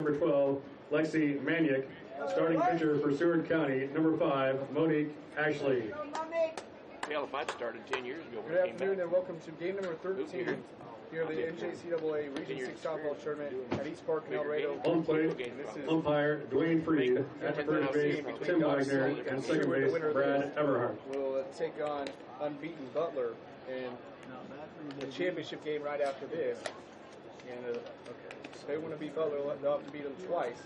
Number 12, Lexi Maniak. Starting pitcher for Seward County, number 5, Monique Ashley. Hell, if I'd started 10 years ago. Good afternoon and welcome to game number 13 here at the NJCAA Region 6 softball tournament at East Park in El Dorado. On plate, umpire Dwayne Freed. At first base, Tim Wagner. And second base, Brad Everhart. We'll take on unbeaten Butler in the championship game right after this. And if they want to beat Butler, they'll have to beat them twice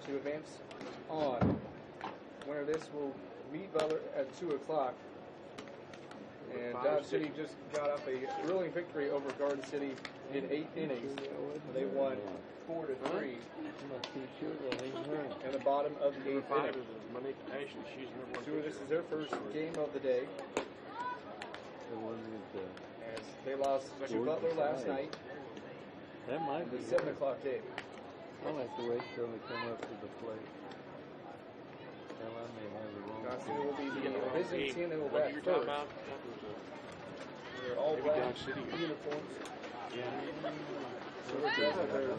to advance on. Winner of this will meet Butler at 2 o'clock. And Dodge City just got up a thrilling victory over Garden City in 8 innings. They won 4-3 in the bottom of the 8th inning. So this is their first game of the day. As they lost to Butler last night. That might be the 7 o'clock game. I'll have to wait till they come up to the plate. Well, I may have it wrong. Dodge City will be the visiting team that will bat first. They're all black uniforms. Yeah. So they're dressed with their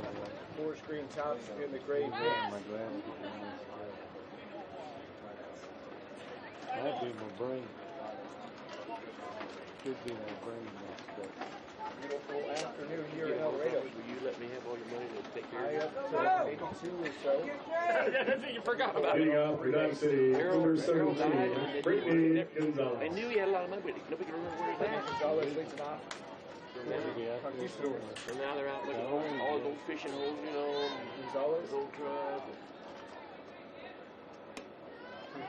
forest green tops and the gray pants. That'd be my brain. Should be my brain messed up. Beautiful afternoon here in El Dorado. Will you let me have all your money to take care I of up to 82 or so. it? You forgot about Leading off for Dodge City, number 17, Brittany Gonzalez. I knew he had a lot of money, but nobody can remember where he's at. Gonzalez leads it off. Conquistadors. And now they're out looking at all those old fishing holes, you know. Gonzalez. Old truck.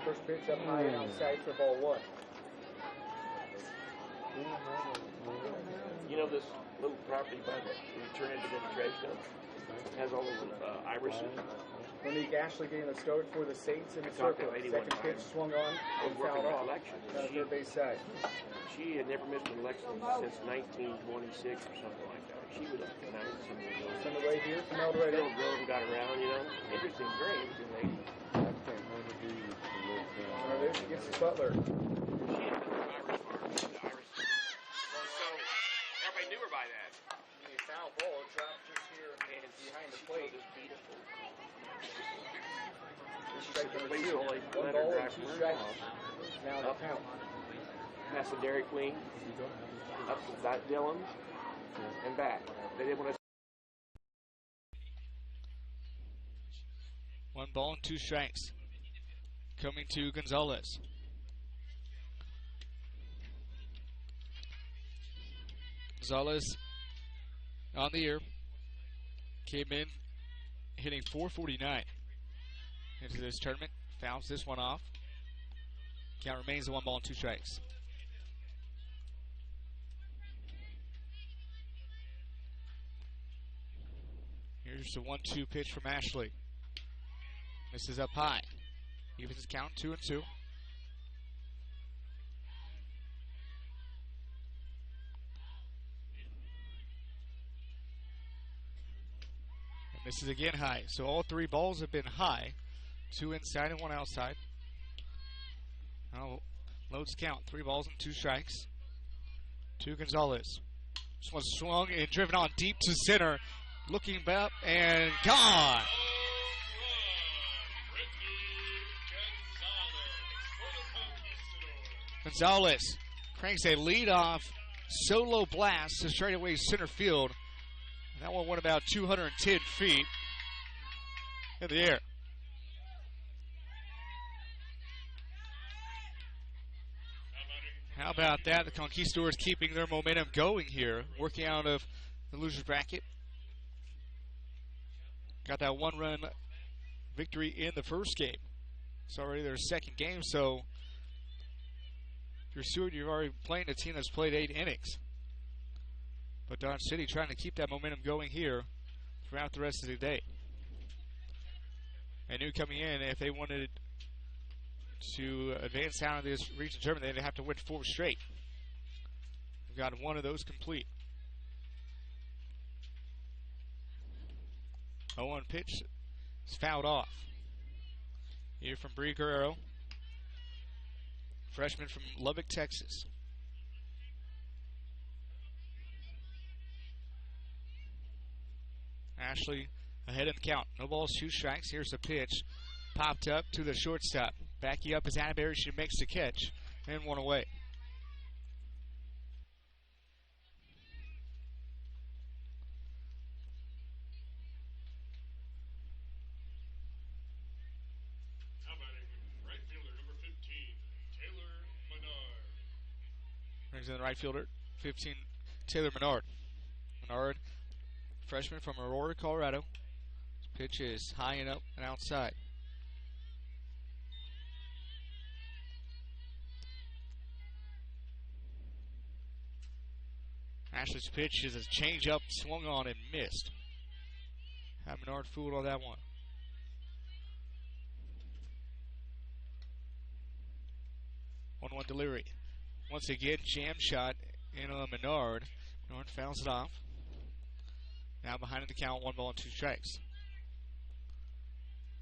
First pitch up high and outside for ball 1. You know this little property by the, when you turn into the trash dump, has all those irises. Monique Ashley getting the start for the Saints in the circle. Second pitch swung on and fouled off. Third base side. She had never missed an election since 1926 or something like that. She was 19 years old. It's on the way here from El Dorado. Little girl who got around, you know. Interesting, very interesting lady. I can't remember who used to live there. There she gets the Butler. She had the Irish farm, the Irish. So everybody knew her by that. A foul ball dropped just here and behind the plate. Beautiful. Strike number 2. 1 ball and 2 strikes. Now the count. Past the Dairy Queen, up to that Dillon, and back. They didn't want to. 1 ball and 2 strikes. Coming to Gonzalez. Gonzalez on the year. Came in hitting .449 into this tournament. Fouls this one off. Count remains 1 ball and 2 strikes. Here's the 1-2 pitch from Ashley. This is up high. Evens his count 2-2. And this is again high. So all 3 balls have been high. 2 inside and 1 outside. Now loads count. 3 balls and 2 strikes. To Gonzalez. This one swung and driven on deep to center. Looking back and gone. Gonzalez cranks a leadoff solo blast to straightaway center field. That one went about 210 feet in the air. How about that? The Conquistadors keeping their momentum going here, working out of the loser's bracket. Got that 1-run victory in the first game. It's already their second game, so if you're Seward, you're already playing a team that's played 8 innings. But Dodge City trying to keep that momentum going here throughout the rest of the day. And knew coming in, if they wanted to advance out of this region tournament, they'd have to win 4 straight. We've got 1 of those complete. 0-1 pitch is fouled off. Here from Bree Guerrero, freshman from Lubbock, Texas. Ashley Ahead in the count. No balls, 2 strikes. Here's the pitch. Popped up to the shortstop. Backing up as Atterbury. She makes the catch. And 1 away. Brings in the right fielder, 15, Taylor Menard. Menard, freshman from Aurora, Colorado. His pitch is high and up and outside. Ashley's pitch is a change-up, swung on and missed. Had Menard fooled on that one. 1-1 delivery. Once again, jam shot in on Menard. Menard fouls it off. Now behind in the count, 1 ball and 2 strikes.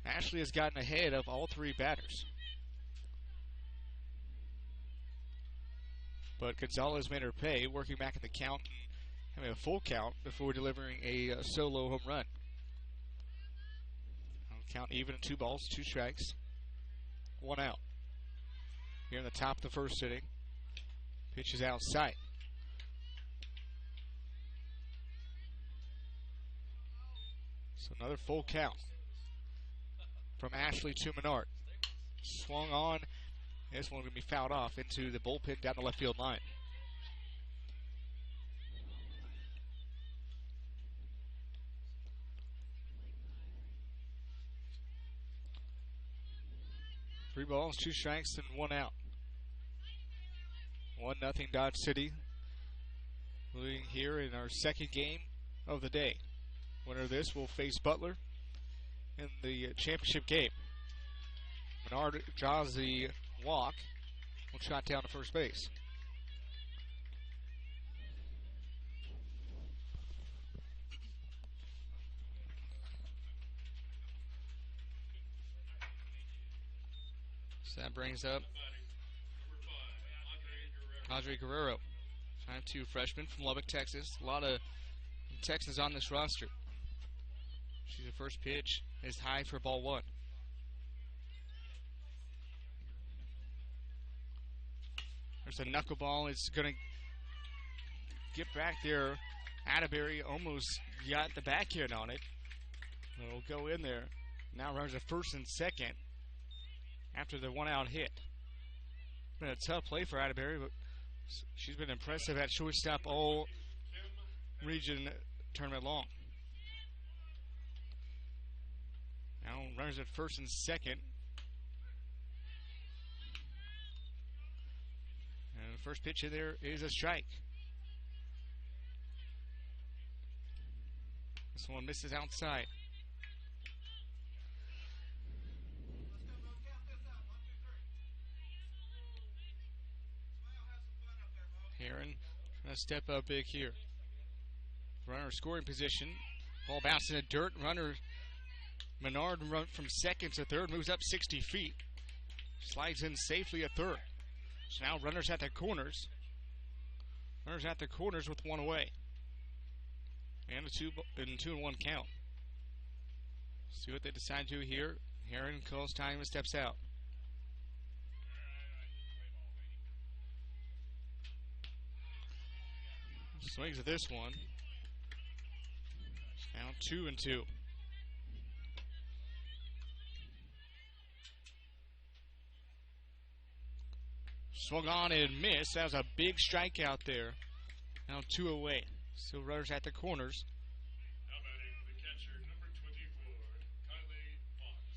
Ashley has gotten ahead of all 3 batters. But Gonzalez made her pay, working back in the count and having a full count before delivering a solo home run. Count even, 2 balls, 2 strikes, 1 out. Here in the top of the first inning. Pitch is outside. So another full count from Ashley to Menard. Swung on. This one going to be fouled off into the bullpen down the left field line. Three balls, 2 strikes, and 1 out. 1-0 Dodge City. Moving here in our second game of the day. Winner of this will face Butler in the championship game. Menard draws the walk. Will shot down to first base. So that brings up Andre Guerrero, 5'2" freshman from Lubbock, Texas. A lot of Texans on this roster. She's the first pitch is high for ball 1. There's a knuckleball. It's going to get back there. Atterbury almost got the backhand on it. It'll go in there. Now runs at first and second after the 1-out hit. Been a tough play for Atterbury, but she's been impressive at shortstop all region tournament long. Now runners at first and second. And the first pitch in there is a strike. This one misses outside. Heron trying to step up big here. Runner scoring position. Ball bounced in the dirt. Runner Menard run from second to third. Moves up 60 feet. Slides in safely at third. So now runners at the corners. Runners at the corners with 1 away. And a 2-1 count. See what they decide to do here. Heron calls time and steps out. Swings at this one. Now 2-2. Swung on and missed. That was a big strikeout there. Now 2 away. Still runners at the corners. Now batting the catcher, number 24, Kylie Fox.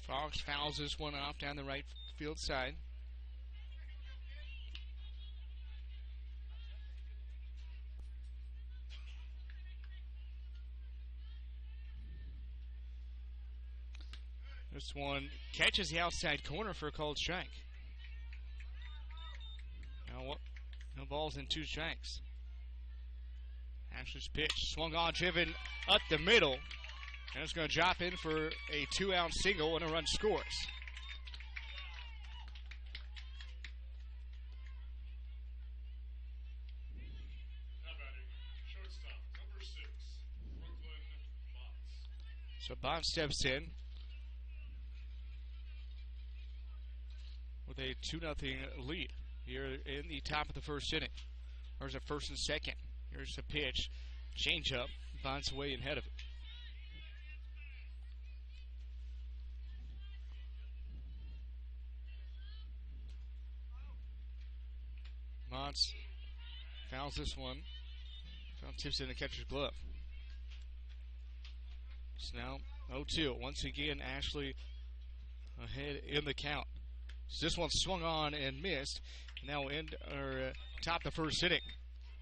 Fox fouls this one off down the right field side. This one catches the outside corner for a called strike. Now no balls and 2 strikes. Ashley's pitch swung on, driven up the middle. And it's going to drop in for a 2-out single and a run scores. Now batting, shortstop, number 6, Brooklyn Mott's. So Bond steps in with a 2-0 lead here in the top of the first inning. There's a first and second. Here's the pitch. Change up. Bond's way ahead of it. Montz fouls this one. Foul tips in the catcher's glove. It's now 0-2. Once again, Ashley ahead in the count. So this one swung on and missed. Now end or top the first inning.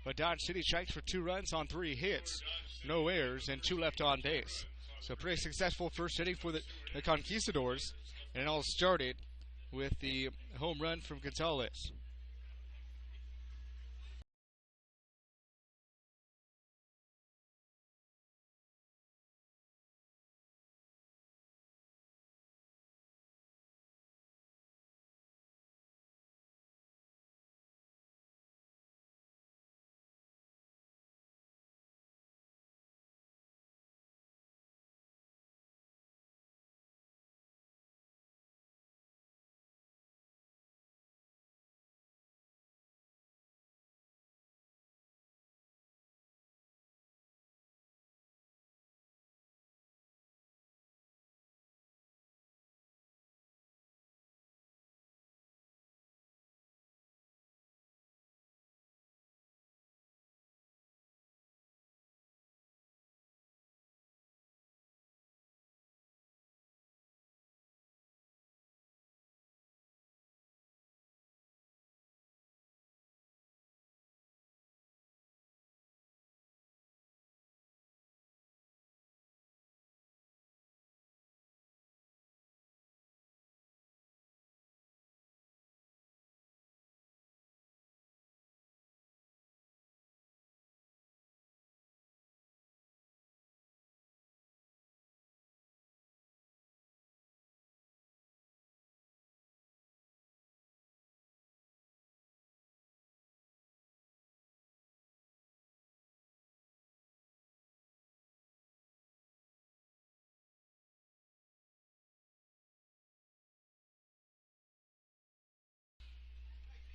But Dodge City strikes for 2 runs on 3 hits, no errors, and 2 left on base. So pretty successful first inning for the Conquistadors. And it all started with the home run from Gonzalez.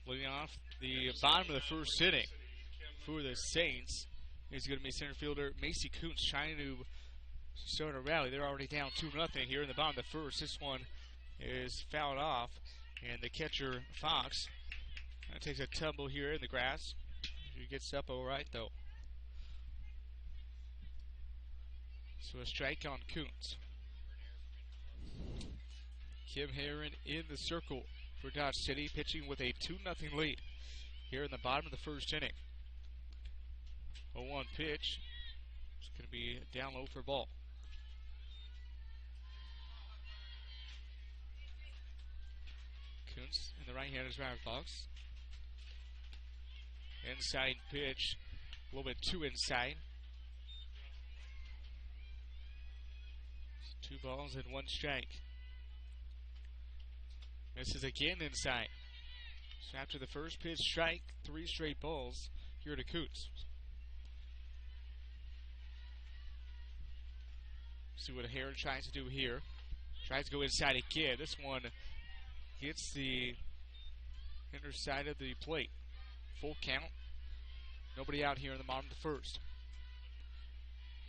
Leading off the bottom of the first inning for the Saints is going to be center fielder Macy Kuntz trying to start a rally. They're already down 2-0 here in the bottom of the first. This one is fouled off, and the catcher Fox takes a tumble here in the grass. He gets up all right though. So a strike on Kuntz. Kim Herron in the circle for Dodge City, pitching with a 2-0 lead here in the bottom of the first inning. 0-1 pitch. It's going to be down low for ball. Kuntz in the right-handed driver's box. Inside pitch, a little bit too inside. 2 balls and 1 strike. This is again inside. So after the first pitch strike, 3 straight balls here to Kuntz. See what Herron tries to do here. Tries to go inside again. This one hits the inner side of the plate. Full count. Nobody out here in the bottom of the first.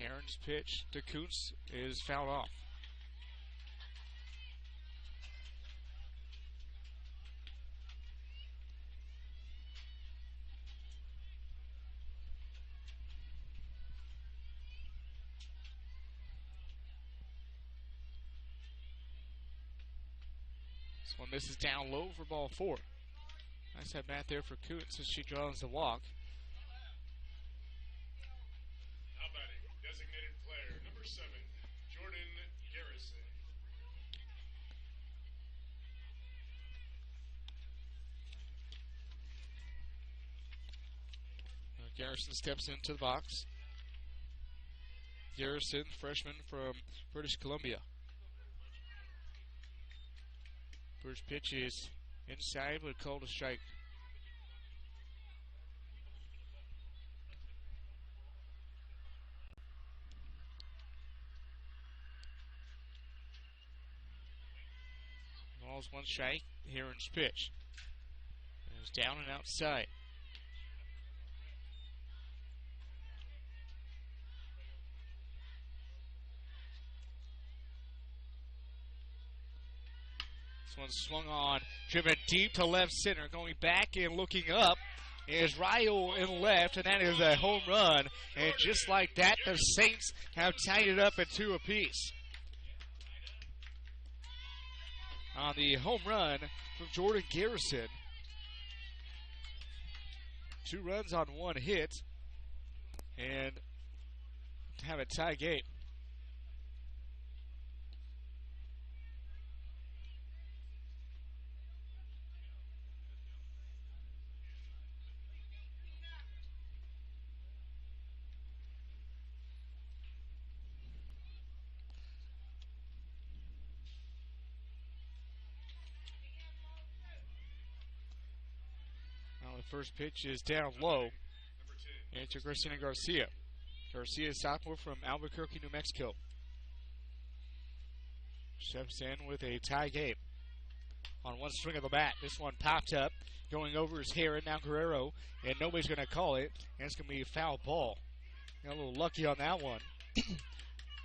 Herron's pitch to Kuntz is fouled off. This one misses down low for ball 4. Nice at bat there for Kuntz as she draws the walk. Now batting, designated player, number 7, Jordan Garrison. Garrison steps into the box. Garrison, freshman from British Columbia. First pitch is inside, but called a strike. Ball's one strike. Heron's pitch. It's down and outside. This one's swung on, driven deep to left center, going back and looking up is Ryle in left, and that is a home run. And just like that, the Saints have tied it up at 2 apiece. On the home run from Jordan Garrison. 2 runs on 1 hit, and have a tie game. The first pitch is down low, and to Garcia Garcia. Garcia is sophomore from Albuquerque, New Mexico. Steps in with a tie game. On one swing of the bat, this one popped up, going over his hair, and now Guerrero, and nobody's going to call it, and it's going to be a foul ball. Got a little lucky on that one,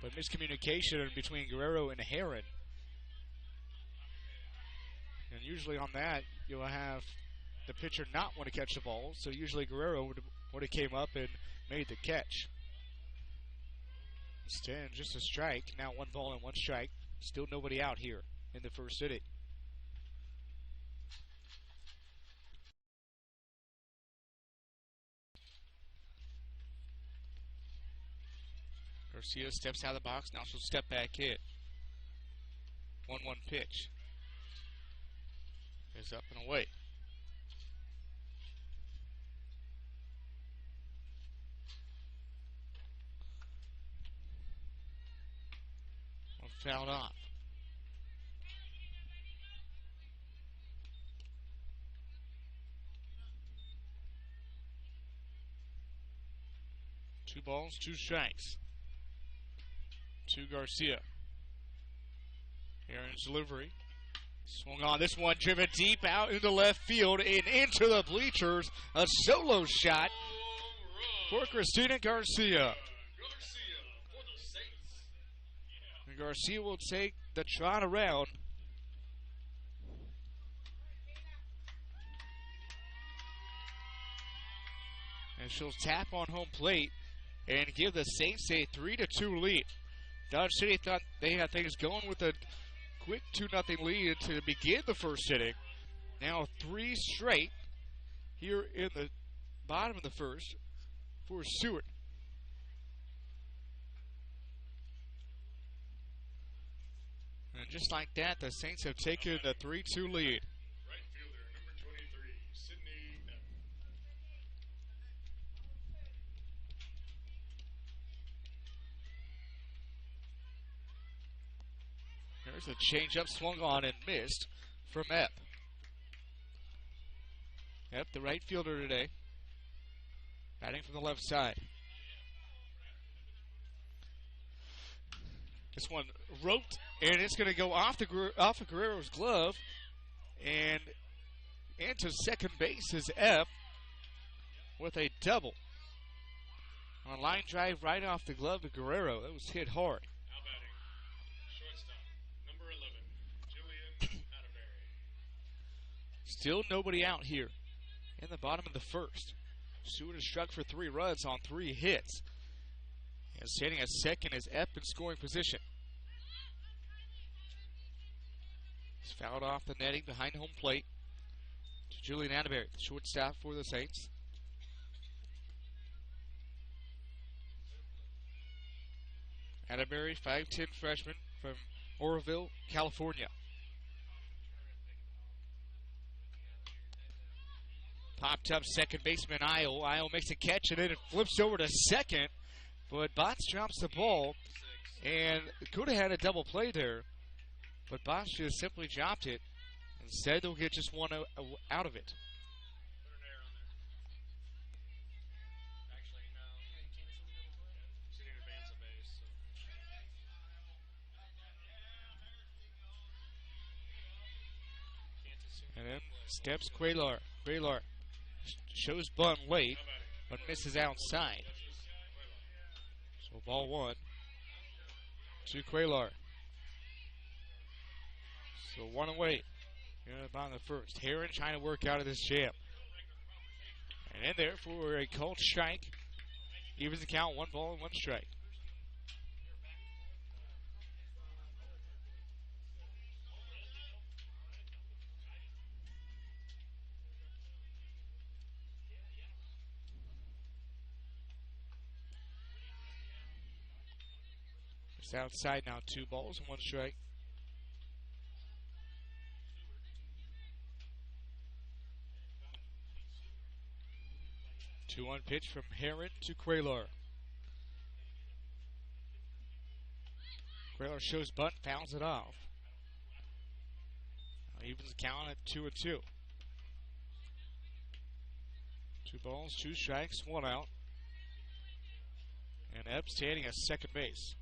but miscommunication between Guerrero and Heron. And usually on that, you'll have the pitcher not want to catch the ball, so usually Guerrero would have came up and made the catch. Instead, just a strike. Now 1 ball and 1 strike. Still nobody out here in the first inning. Garcia steps out of the box. Now she'll step back in. 1-1 pitch. Is up and away. Fouled off. Two balls, 2 strikes. To Garcia. Heron's delivery. Swung on. This one driven deep out into left field and into the bleachers. A solo shot for Christina Garcia. Garcia will take the trot around. And she'll tap on home plate and give the Saints a 3-2 lead. Dodge City thought they had things going with a quick 2-0 lead to begin the first inning. Now 3 straight here in the bottom of the first for Seward. And just like that, the Saints have taken a 3-2 lead. Right fielder, number 23, Sydney F. There's a changeup swung on and missed from Epp. Epp, the right fielder today, batting from the left side. This one roped, and it's going to go off of Guerrero's glove, and into second base is Epp with a double. On a line drive right off the glove of Guerrero. That was hit hard. Now batting, shortstop, number 11, Jillian Atterbury. Still nobody out here in the bottom of the first. Seward is struck for 3 runs on 3 hits. And standing at second is Epp in scoring position. He's fouled off the netting behind home plate to Julian Atterbury, the shortstop for the Saints. Atterbury, 5'10" freshman from Oroville, California. Popped up second baseman Isle. Isle makes a catch and then it flips over to second. But Botts drops the ball, and could have had a double play there. But Botts just simply dropped it. Instead, they'll get just one out of it. And then steps Quaylar. Quaylar shows bunt late, but misses outside. So ball one to Quaylar. So one away. Here in the bottom of the first. Heron trying to work out of this jam. And in there for a called strike. Evens the count, 1 ball and 1 strike. It's outside now, 2 balls and 1 strike. 2-1 pitch from Heron to Quaylar. Quaylar shows bunt, fouls it off. Now evens the count at 2-2. 2 balls, 2 strikes, 1 out. And Epps standing at second base.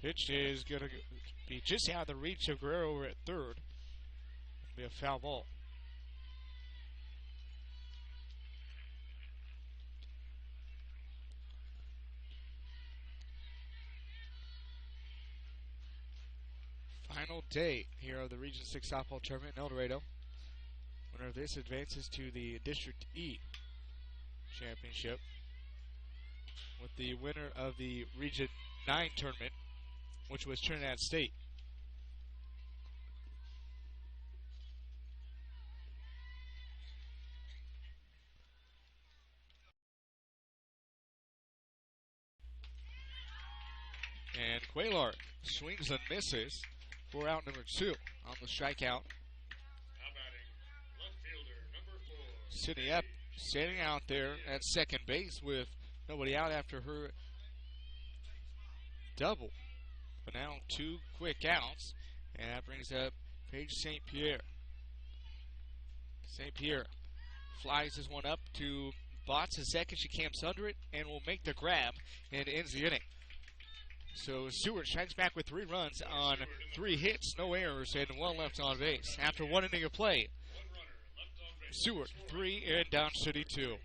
Pitch is going to be just out of the reach of Guerrero over at third. It'll be a foul ball. Final day here of the Region 6 softball tournament in El Dorado. Winner of this advances to the District E championship, with the winner of the Region 9 tournament, which was Trinidad State. And Quaylar swings and misses for out number 2 on the strikeout. Now batting, left fielder, number 4. Sydney Epp standing out there at second base with nobody out after her double. But now 2 quick outs, and that brings up Paige St. Pierre. St. Pierre flies this one up to Botts a second. She camps under it and will make the grab and ends the inning. So Seward strikes back with 3 runs on 3 hits, no errors, and 1 left on base. After 1 inning of play, Seward 3 and Dodge City 2.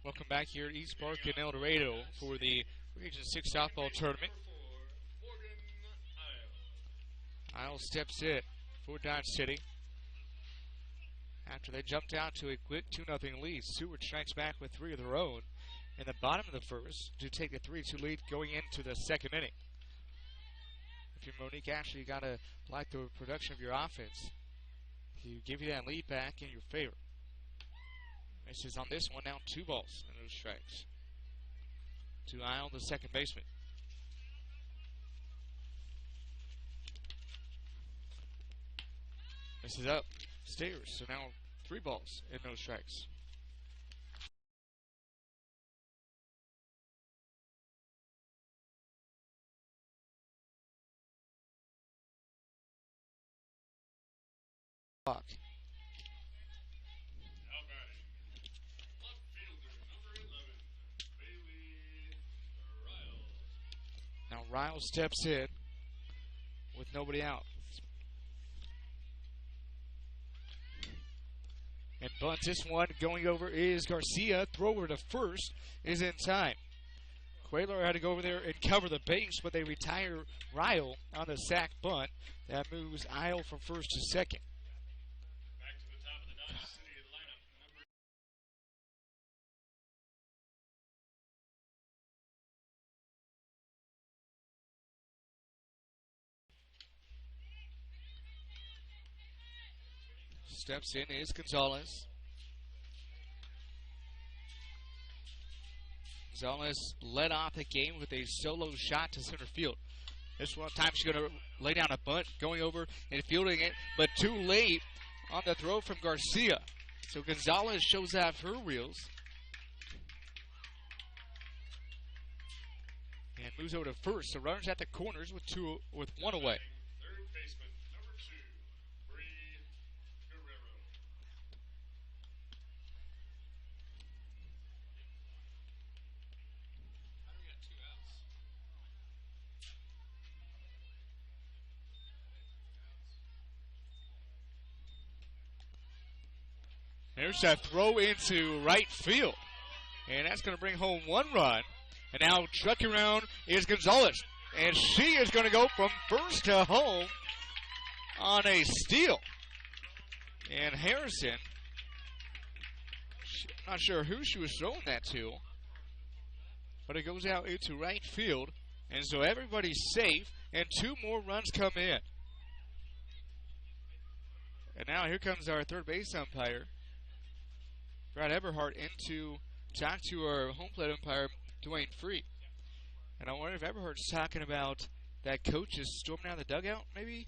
Welcome back here at East Park in El Dorado for the Region 6 softball tournament. Isle steps in for Dodge City. After they jumped out to a quick 2-0 lead, Seward strikes back with 3 of their own in the bottom of the first to take a 3-2 lead going into the second inning. If you're Monique Ashley, you got to like the production of your offense. You give you that lead back in your favor. Misses on this one, now 2 balls and no strikes. To Isle, the second baseman. Misses up, stairs, so now 3 balls and no strikes. Clock. Now batting. Left fielder, number 11, Bailey Riles. Now Riles steps in with nobody out. And bunts this one. Going over is Garcia. Thrower to first is in time. Quayler had to go over there and cover the base, but they retire Ryle on the sack bunt. That moves Isle from first to second. Back to the top of the Dodge City lineup, number Steps in is Gonzalez. Gonzalez led off the game with a solo shot to center field. This one time she's going to lay down a bunt, going over and fielding it, but too late on the throw from Garcia. So Gonzalez shows off her wheels. And moves over to first. So runners at the corners with 1 away. third baseman, number 2, Bree Guerrero. There's that throw into right field. And that's going to bring home 1 run. And now trucking around is Gonzalez. And she is going to go from first to home on a steal. And Harrison, not sure who she was throwing that to, but it goes out into right field. And so everybody's safe, and 2 more runs come in. And now here comes our third base umpire, Brad Eberhardt, in to talk to our home plate umpire, Dwayne Free. And I wonder if Eberhardt's talking about that coach is storming out of the dugout, maybe?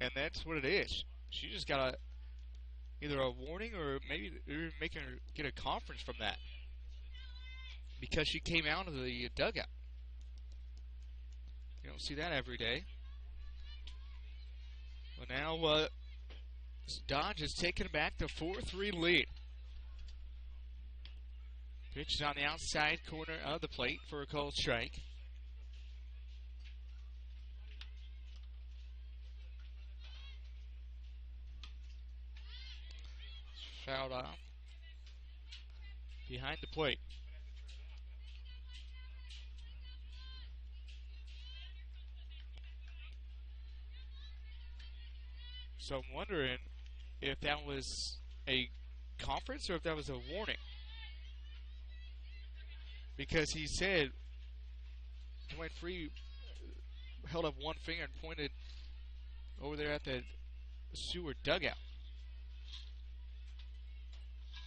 And that's what it is. She just got either a warning or maybe they're making her get a conference from that, because she came out of the dugout. You don't see that every day. But now Dodge is taking back the 4-3 lead. Pitch is on the outside corner of the plate for a called strike. Fouled off behind the plate. So I'm wondering if that was a conference or if that was a warning. Because he said, Dwayne Free held up one finger and pointed over there at the Seward dugout.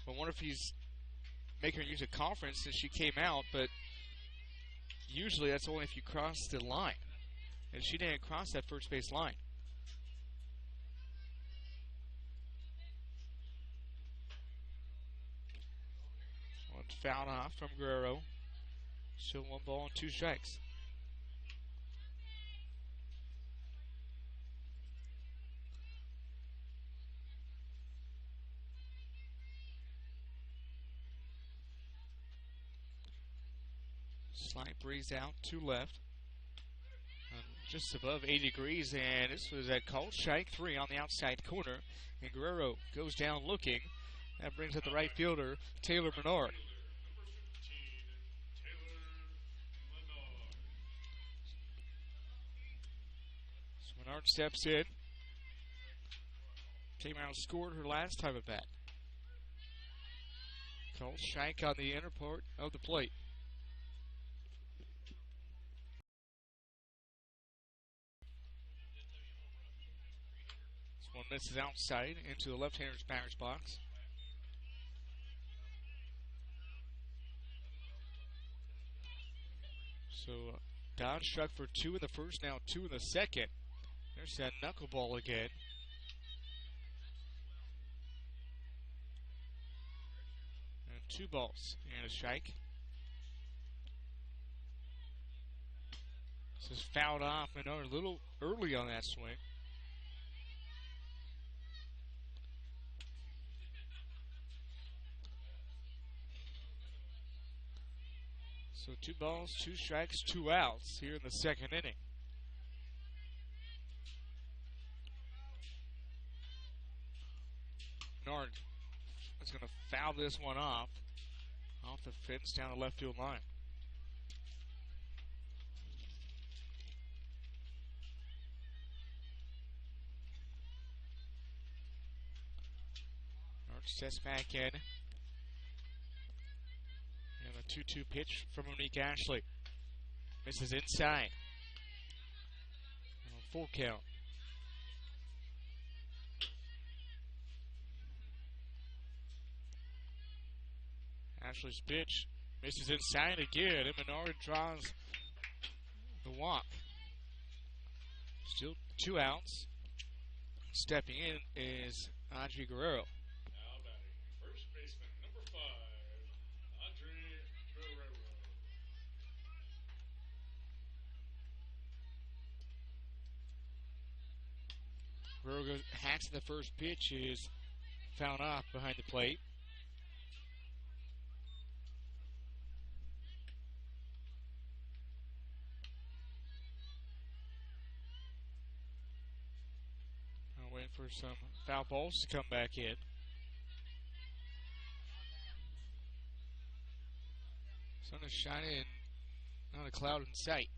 I wonder if he's making her use a conference since she came out, but usually that's only if you cross the line. And she didn't cross that first base line. One foul off from Guerrero. Still 1 ball and 2 strikes. Slight breeze out to left. Just above 80 degrees, and this was a called strike 3 on the outside corner. And Guerrero goes down looking. That brings up the right fielder, Taylor Menard. So Menard steps in. came out and scored her last time at bat. Cole Shank on the inner part of the plate. This one misses outside into the left-hander's batter's box. So Don struck for 2 in the first, now 2 in the second. There's that knuckleball again. And 2 balls and a strike. This is fouled off. Menard a little early on that swing. So 2 balls, 2 strikes, 2 outs here in the second inning. Menard is going to foul this one off the fence down the left field line. Menard sets back in. And a 2-2 pitch from Monique Ashley. Misses inside. And a full count. Ashley's pitch misses inside again, and Menard draws the walk. Still 2 outs. Stepping in is Audrey Guerrero. Now batting first baseman, number 5, Audrey Guerrero. Guerrero hacks the first pitch, is fouled off behind the plate. Waiting for some foul balls to come back in. Sun is shining and not a cloud in sight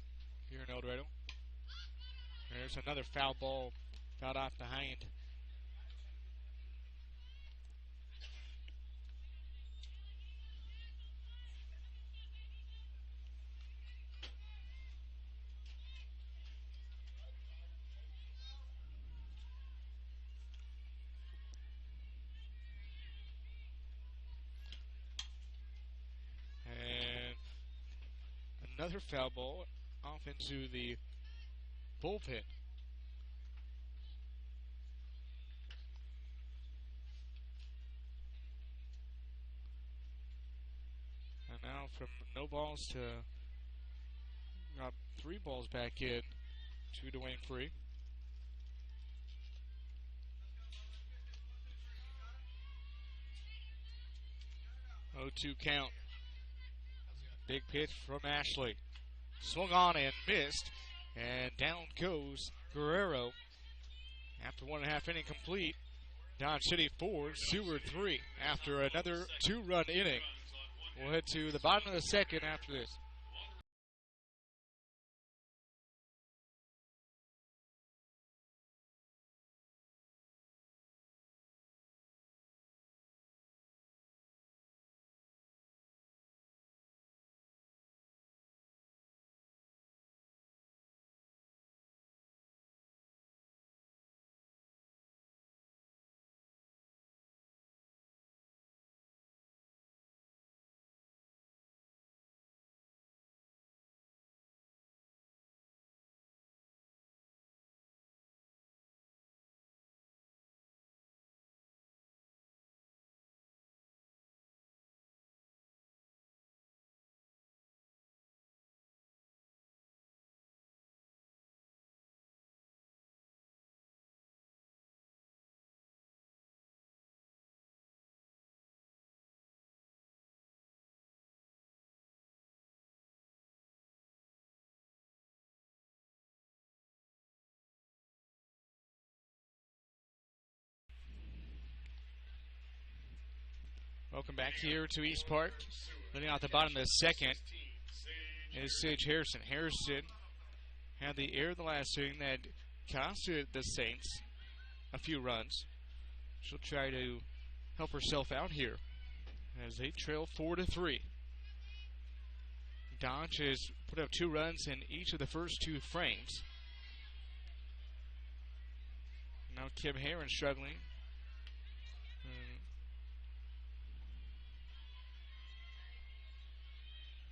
here in El Dorado. There's another foul ball fouled off behind. Another foul ball off into the bullpen. And now from no balls to got 3 balls back in to Dwayne Free. Oh, 2 count. Big pitch from Ashley. Swung on and missed. And down goes Guerrero. After 1.5 inning complete, Dodge City 4, Seward 3. After another 2-run inning. We'll head to the bottom of the second after this. Welcome back here to East Park. Leading out the bottom of the second is Sage Harrison. Harrison had the error the last inning that costed the Saints a few runs. She'll try to help herself out here as they trail 4-3. Dodge has put up 2 runs in each of the first 2 frames. Now Kim Heron struggling.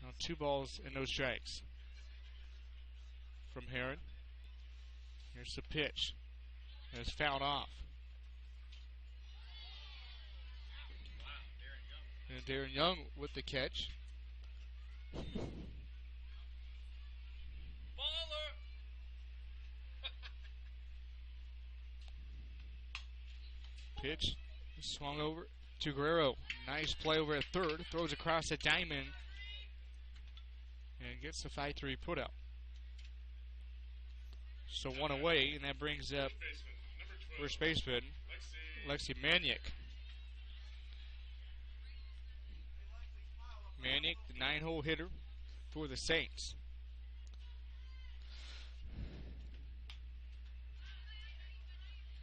Now 2 balls and no strikes from Heron. Here's the pitch. And it's fouled off. And Darren Young with the catch. Pitch swung over to Guerrero. Nice play over at third. Throws across the diamond and gets the 5-3 put out. So 1 away, and that brings up first baseman Lexi Maniak. Maniak, the 9-hole hitter for the Saints.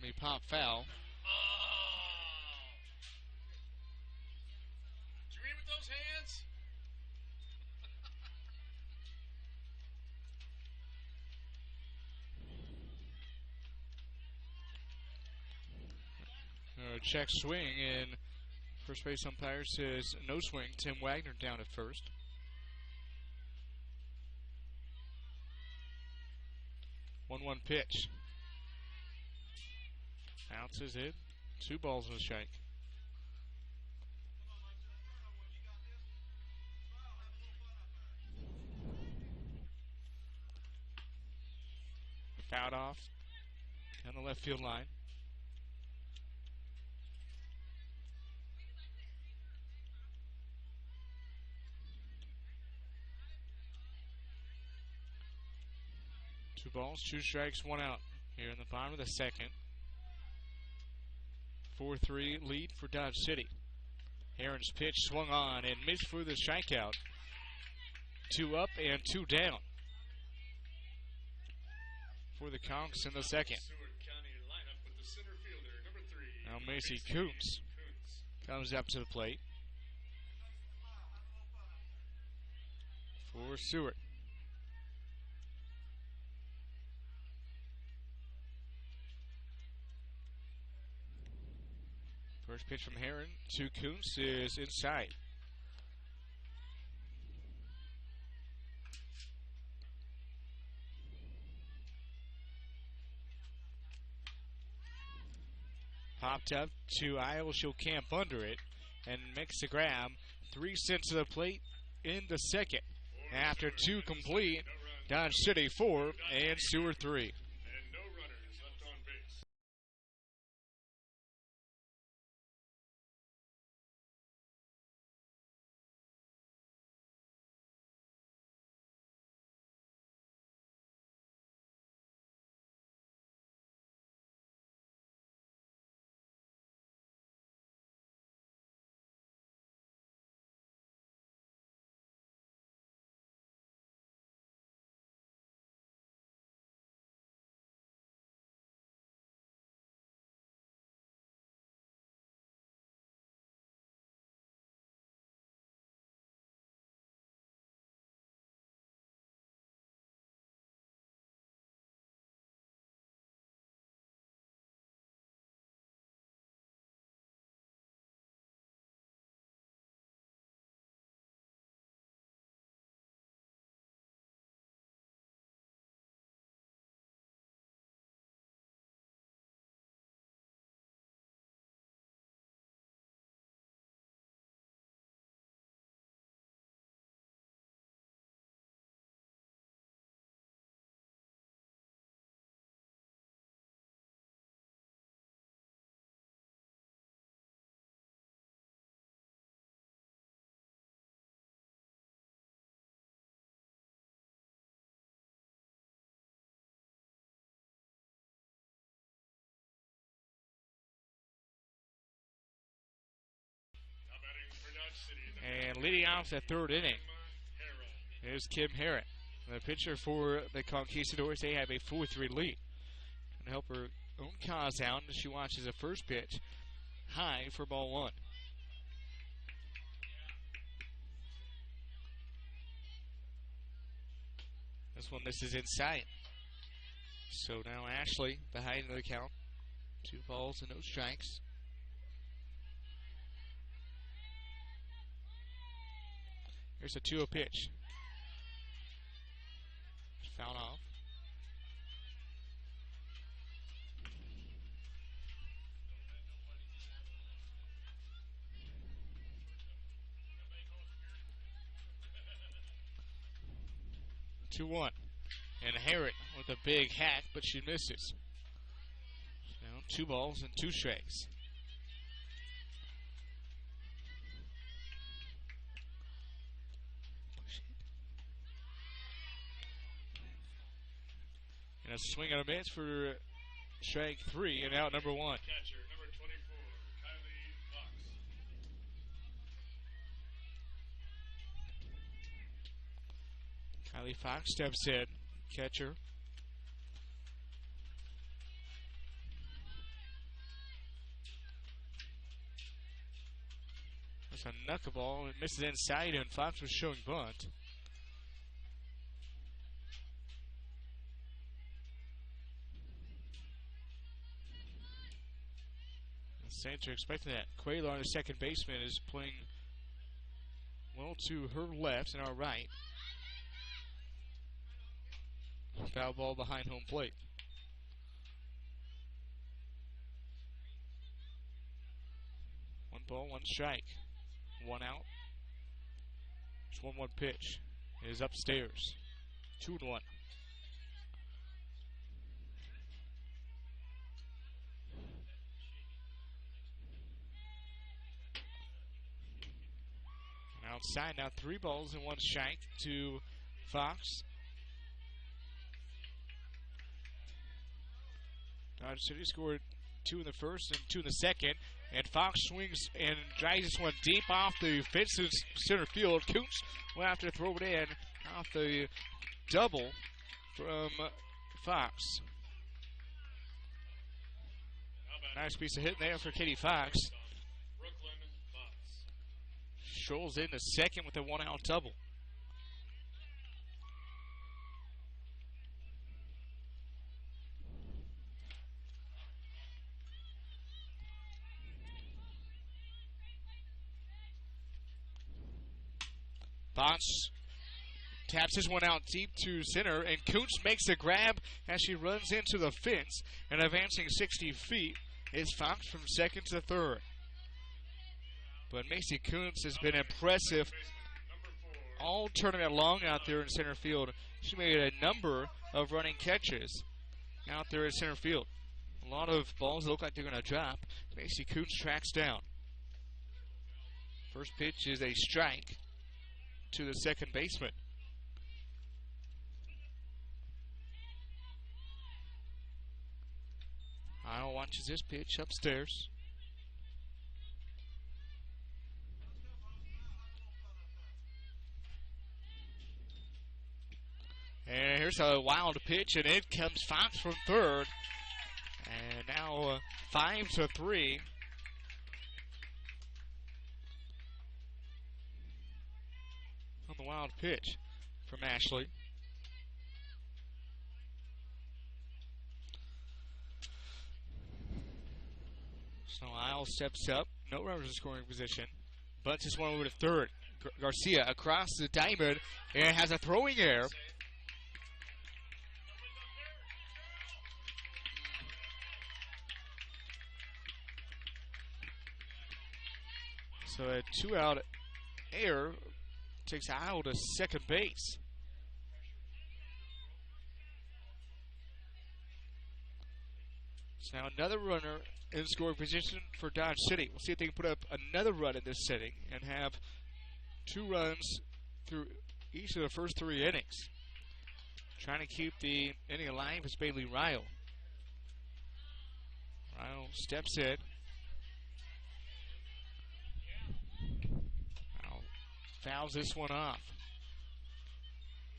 May pop foul. Did you read with those hands? Check swing, and first base umpire says no swing. Tim Wagner down at first. One pitch. Bounces it. 2 balls and a strike. Fouled off down the left field line. Two balls, 2 strikes, 1 out here in the bottom of the second. 4-3 lead for Dodge City. Heron's pitch swung on and missed for the strikeout. 2 up and 2 down for the Conks in the second. Seward County lineup with the center fielder, number 3. Now Macy Coombs comes up to the plate for Seward. First pitch from Heron to Coombs is inside. Popped up to Iowa. She'll camp under it and makes the grab. 3 cents to the plate in the second. After 2 complete, Dodge City 4 and Seward 3. And no runners left on base. And leading off the 3rd inning is Kim Heron. The pitcher for the Conquistadors, they have a 4-3 lead. And help her own cause out as she watches the first pitch high for ball one. This one misses inside. So now Ashley behind the count. 2 balls and no strikes. Here's a 2-0 pitch. Foul off. Two-one. And Harrod with a big hack, but she misses. Now 2 balls and 2 strikes. And a swing and a miss for strike 3 and out number 1. Catcher, number 24, Kylie Fox. Kylie Fox steps in, catcher. That's a knuckleball. It misses inside, and Fox was showing bunt. The Saints are expecting that. Quaylar, the second baseman, is playing well to her left and our right. Foul ball behind home plate. One ball, 1 strike. 1 out. It's 1-1 pitch. It is upstairs. 2-1. And outside now, 3 balls and 1 strike to Fox. Dodge City scored 2 in the first and 2 in the second. And Fox swings and drives this one deep off the fence in center field. Coots will have to throw it in off the double from Fox. Nice piece of hit there for Katie Fox. Brooklyn Fox. Strolls in the second with a 1-out double. Fox taps his one out deep to center, and Kuntz makes the grab as she runs into the fence, and advancing 60 feet is Fox from second to third. But Macy Kuntz has been impressive all tournament long out there in center field. She made a number of running catches out there in center field. A lot of balls that look like they're going to drop. Macy Kuntz tracks down. First pitch is a strike to the second baseman. Isle watches this pitch upstairs. And here's a wild pitch, and it comes Fox from third. And now 5-3. On the wild pitch from Ashley. So Isle steps up. No runners in scoring position. Bunts this one over to third. Garcia across the diamond and has a throwing error. So a 2-out error takes Isle to second base. So now another runner in scoring position for Dodge City. We'll see if they can put up another run in this setting and have 2 runs through each of the first 3 innings. Trying to keep the inning alive is Bailey Ryle. Ryle steps in. Ryle fouls this one off.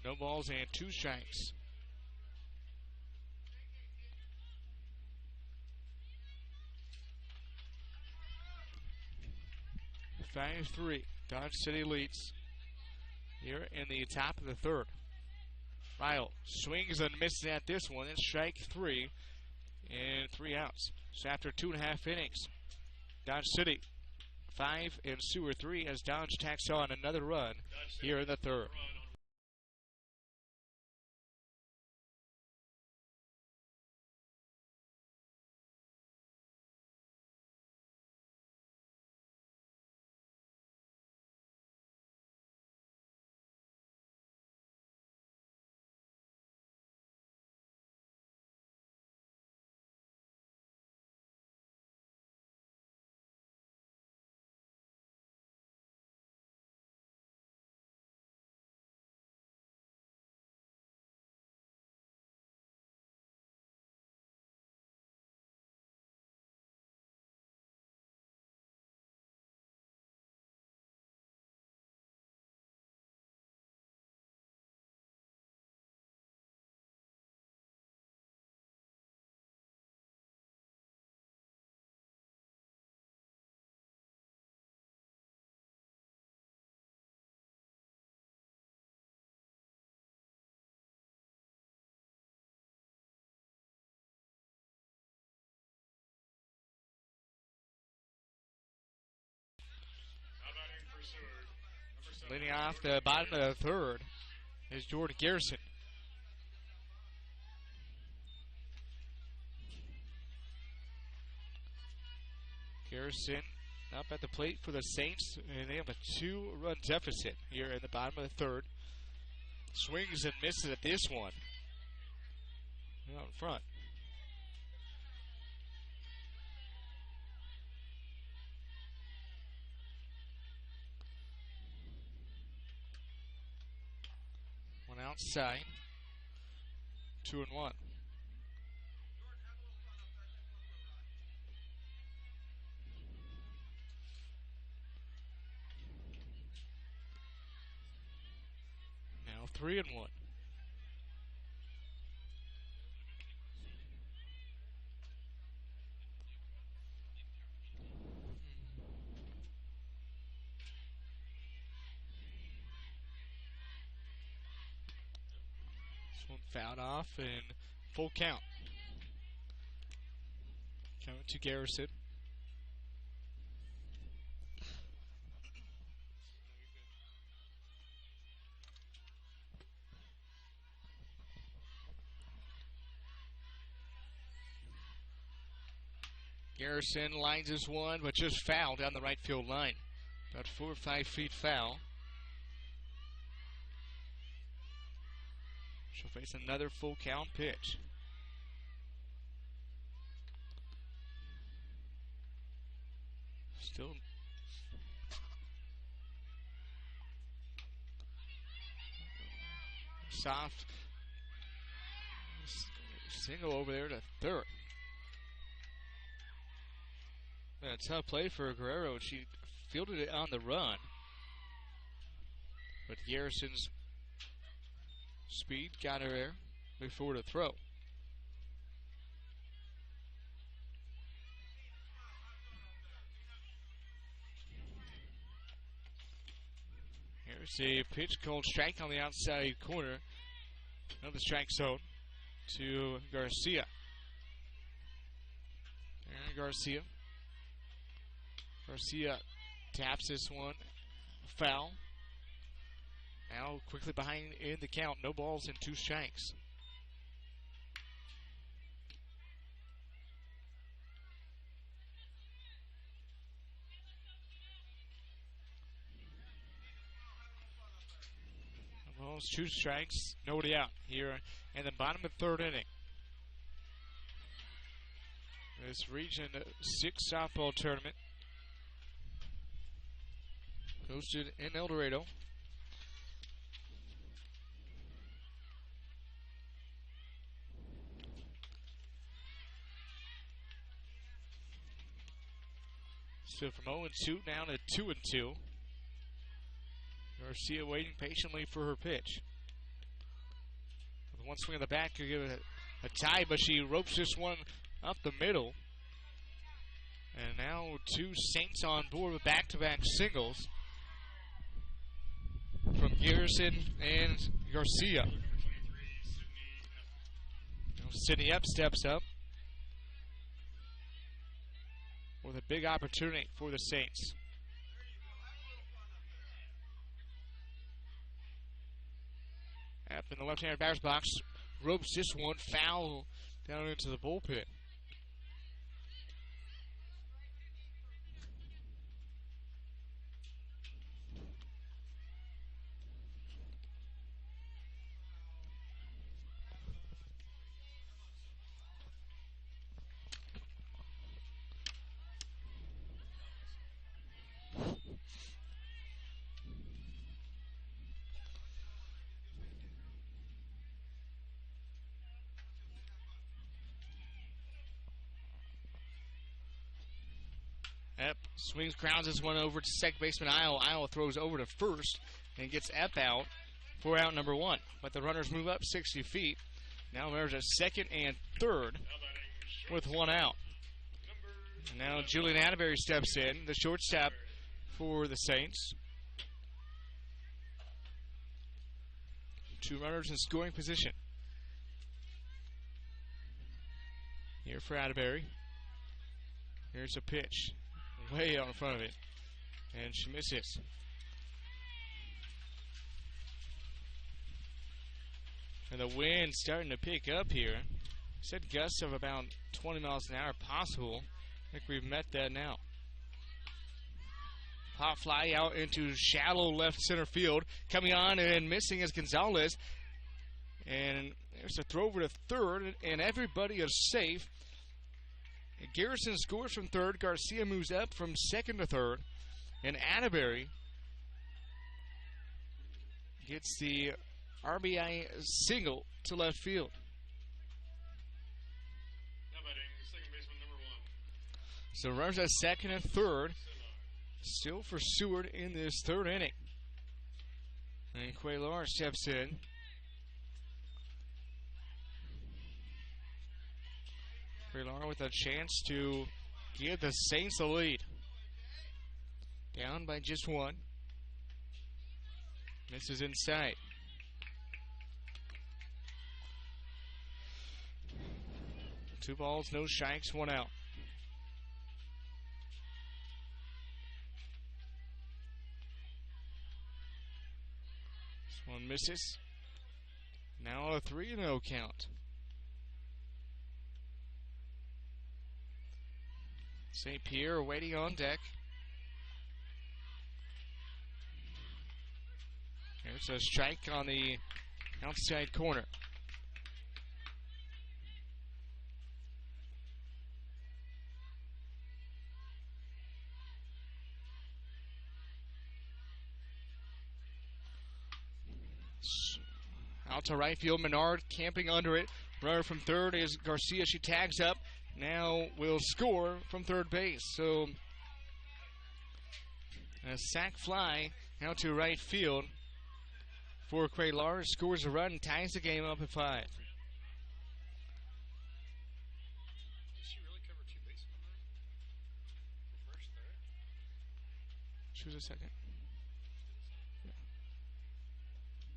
No balls and 2 strikes. 5-3. Dodge City leads here in the top of the third. Ryle swings and misses at this one. It's strike 3 and 3 outs. So after 2.5 innings, Dodge City 5 and Seward 3 as Dodge tacks on another run here in the third. Leading off the bottom of the third is Jordan Garrison. Garrison up at the plate for the Saints, and they have a 2-run deficit here in the bottom of the third. Swings and misses at this one. Out in front. One outside. 2-1. Now 3-1. This one fouled off and full count. Coming to Garrison. Garrison lines this one, but just fouled down the right field line. About 4 or 5 feet foul. She'll face another full count pitch. Still soft single over there to third. A tough play for Guerrero. She fielded it on the run, but Garrison's speed got her there before the throw. Here's a pitch called strike on the outside corner of the strike zone to Garcia. And Garcia taps this one foul. Now quickly behind in the count. No balls and 2 strikes. No balls, 2 strikes. Nobody out here in the bottom of the third inning. This Region 6 softball tournament hosted in El Dorado. So from 0-2 now to 2-2. Garcia waiting patiently for her pitch. With one swing of the bat could give it a tie, but she ropes this one up the middle. And now 2 Saints on board with back-to-back singles from Garrison and Garcia. Now Sydney Ep steps up with a big opportunity for the Saints. Ep in the left-handed batter's box ropes this one foul down into the bullpen. Ep swings, grounds this one over to second baseman Isle. Isle throws over to first and gets Ep out for out number 1. But the runners move up 60 feet. Now there's a second and third with 1 out. And now Julian Atterbury steps in, the shortstop for the Saints. 2 runners in scoring position. Here for Atterbury. Here's a pitch. Way out in front of it. And she misses. And the wind's starting to pick up here. Said gusts of about 20 miles an hour possible. I think we've met that now. Pop fly out into shallow left center field. Coming on and missing is Gonzalez. And there's a throw over to third. And everybody is safe. Garrison scores from third. Garcia moves up from second to third. And Atterbury gets the RBI single to left field. Now batting, second baseman number 1. So runners at second and third. Still for Seward in this third inning. And Cuellar steps in. Cuellar with a chance to give the Saints the lead. Down by just 1. Misses inside. Two balls, no strikes, 1 out. This one misses. Now a 3-0 count. St. Pierre waiting on deck. There's a strike on the outside corner. Out to right field, Menard camping under it. Runner from third is Garcia. She tags up. Now will score from third base. So a sac fly out to right field for Cuellar. Scores a run and ties the game up at 5. Did she really cover 2 bases on that? For first, third? Choose a second.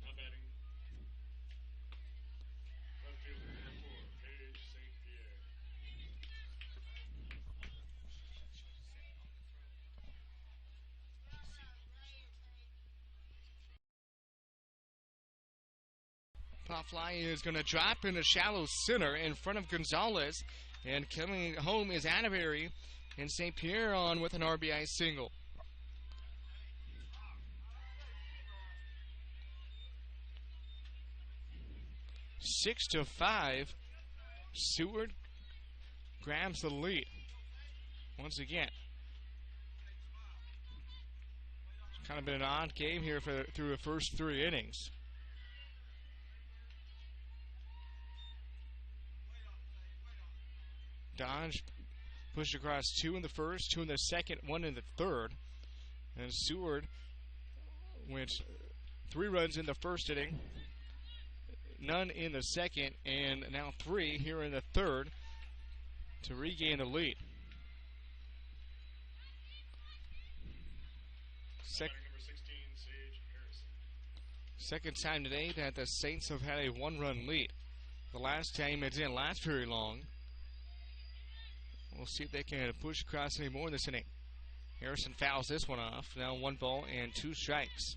Now batting. Left fielder number 4, Paige St. Pierre. Pop fly is going to drop in a shallow center in front of Gonzalez. And coming home is Atterbury. And St. Pierre on with an RBI single. Six to 5. Seward grabs the lead. Once again. It's kind of been an odd game here through the first 3 innings. Dodge pushed across 2 in the first, 2 in the second, 1 in the third. And Seward went 3 runs in the first inning, none in the second, and now 3 here in the third to regain the lead. Batting number 16, Sage Garrison. Second time today that the Saints have had a one-run lead. The last time it didn't last very long. We'll see if they can push across any more in this inning. Harrison fouls this one off. Now 1 ball and 2 strikes.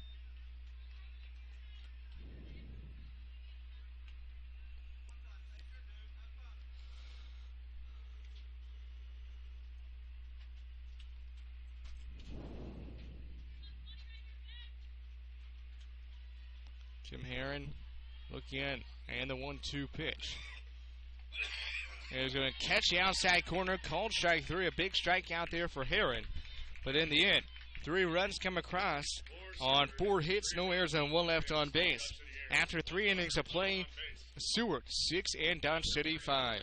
Jim Herron looking in, and the 1-2 pitch. He's going to catch the outside corner, called strike 3, a big strike out there for Herron. But in the end, 3 runs come across on 4 hits, no errors, and 1 left on base. After 3 innings of play, Seward 6 and Dodge City 5.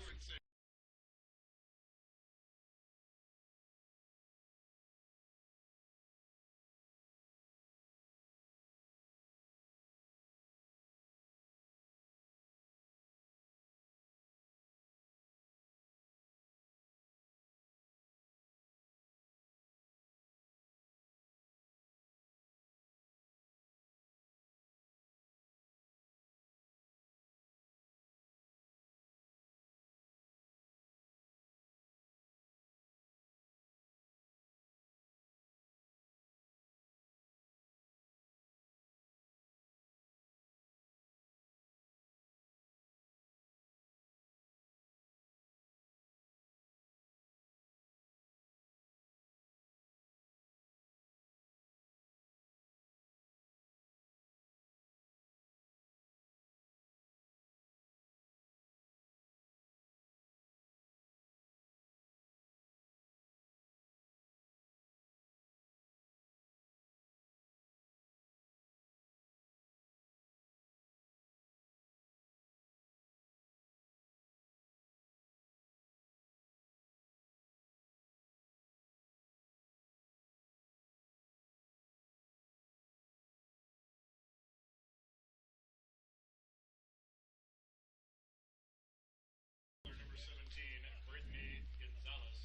Number 17, Brittany Gonzalez.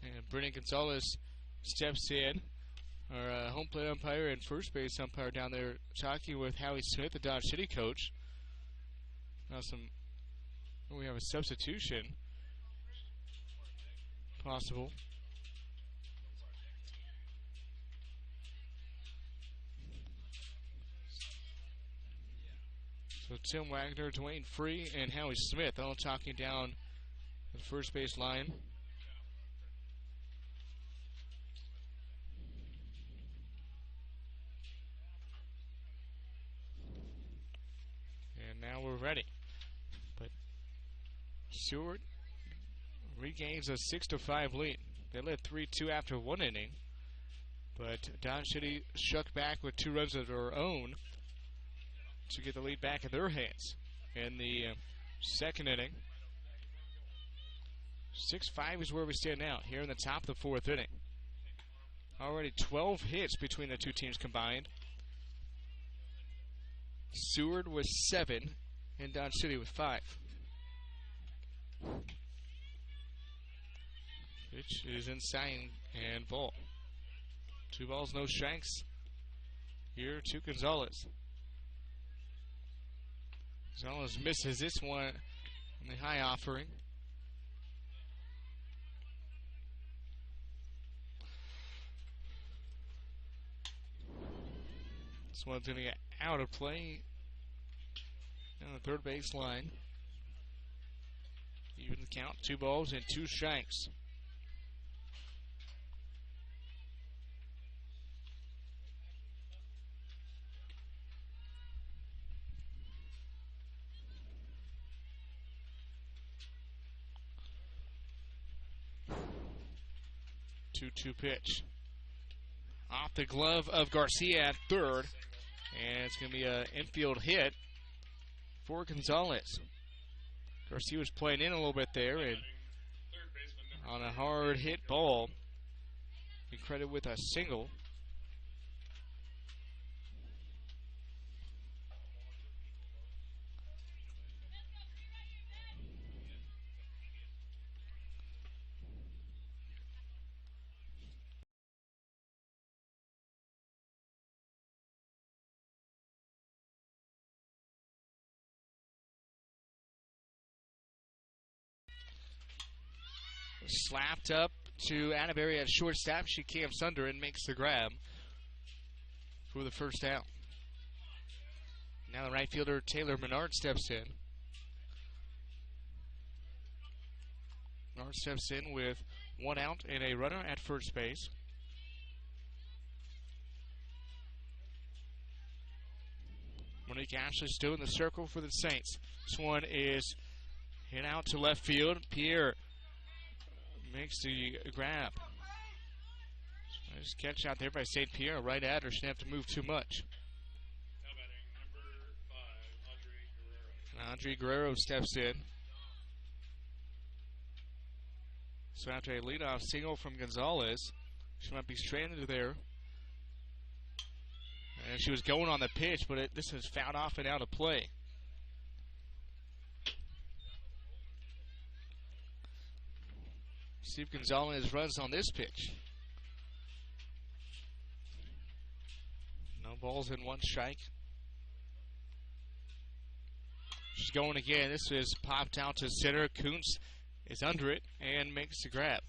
And Brittany Gonzalez steps in. Our home plate umpire and first base umpire down there talking with Howie Smith, the Dodge City coach. Now we have a substitution possible. So Tim Wagner, Dwayne Free, and Howie Smith all talking down the first base line. And now we're ready. But Seward regains a 6-5 lead. They led 3-2 after 1 inning. But Dodge City struck back with 2 runs of their own to get the lead back in their hands in the second inning. 6-5 is where we stand now, here in the top of the 4th inning. Already 12 hits between the 2 teams combined. Seward with 7 and Dodge City with 5. Pitch is inside and ball. 2 balls, no strikes. Here to Gonzalez. Gonzalez misses this one on the high offering. This one's going to get out of play on the third base line. Even the count, 2 balls and 2 strikes. Two pitch. Off the glove of Garcia at third. And it's going to be an infield hit for Gonzalez. Garcia was playing in a little bit there, and on a hard hit ball, he credited with a single. slapped up to Atterbury at shortstop. She camps under and makes the grab for the first out. Now the right fielder Taylor Menard steps in. Menard steps in with one out and a runner at first base. Monique Ashley still in the circle for the Saints. This one is hit out to left field. Pierre makes the grab. Nice catch out there by St. Pierre. Right at her. She didn't have to move too much. Now batting number 5, Audrey Guerrero steps in. So after a leadoff single from Gonzalez, she might be stranded there. And she was going on the pitch, but this is fouled off and out of play. See if Gonzalez runs on this pitch. No balls in one strike. She's going again. This is popped out to center. Kuntz is under it and makes the grab.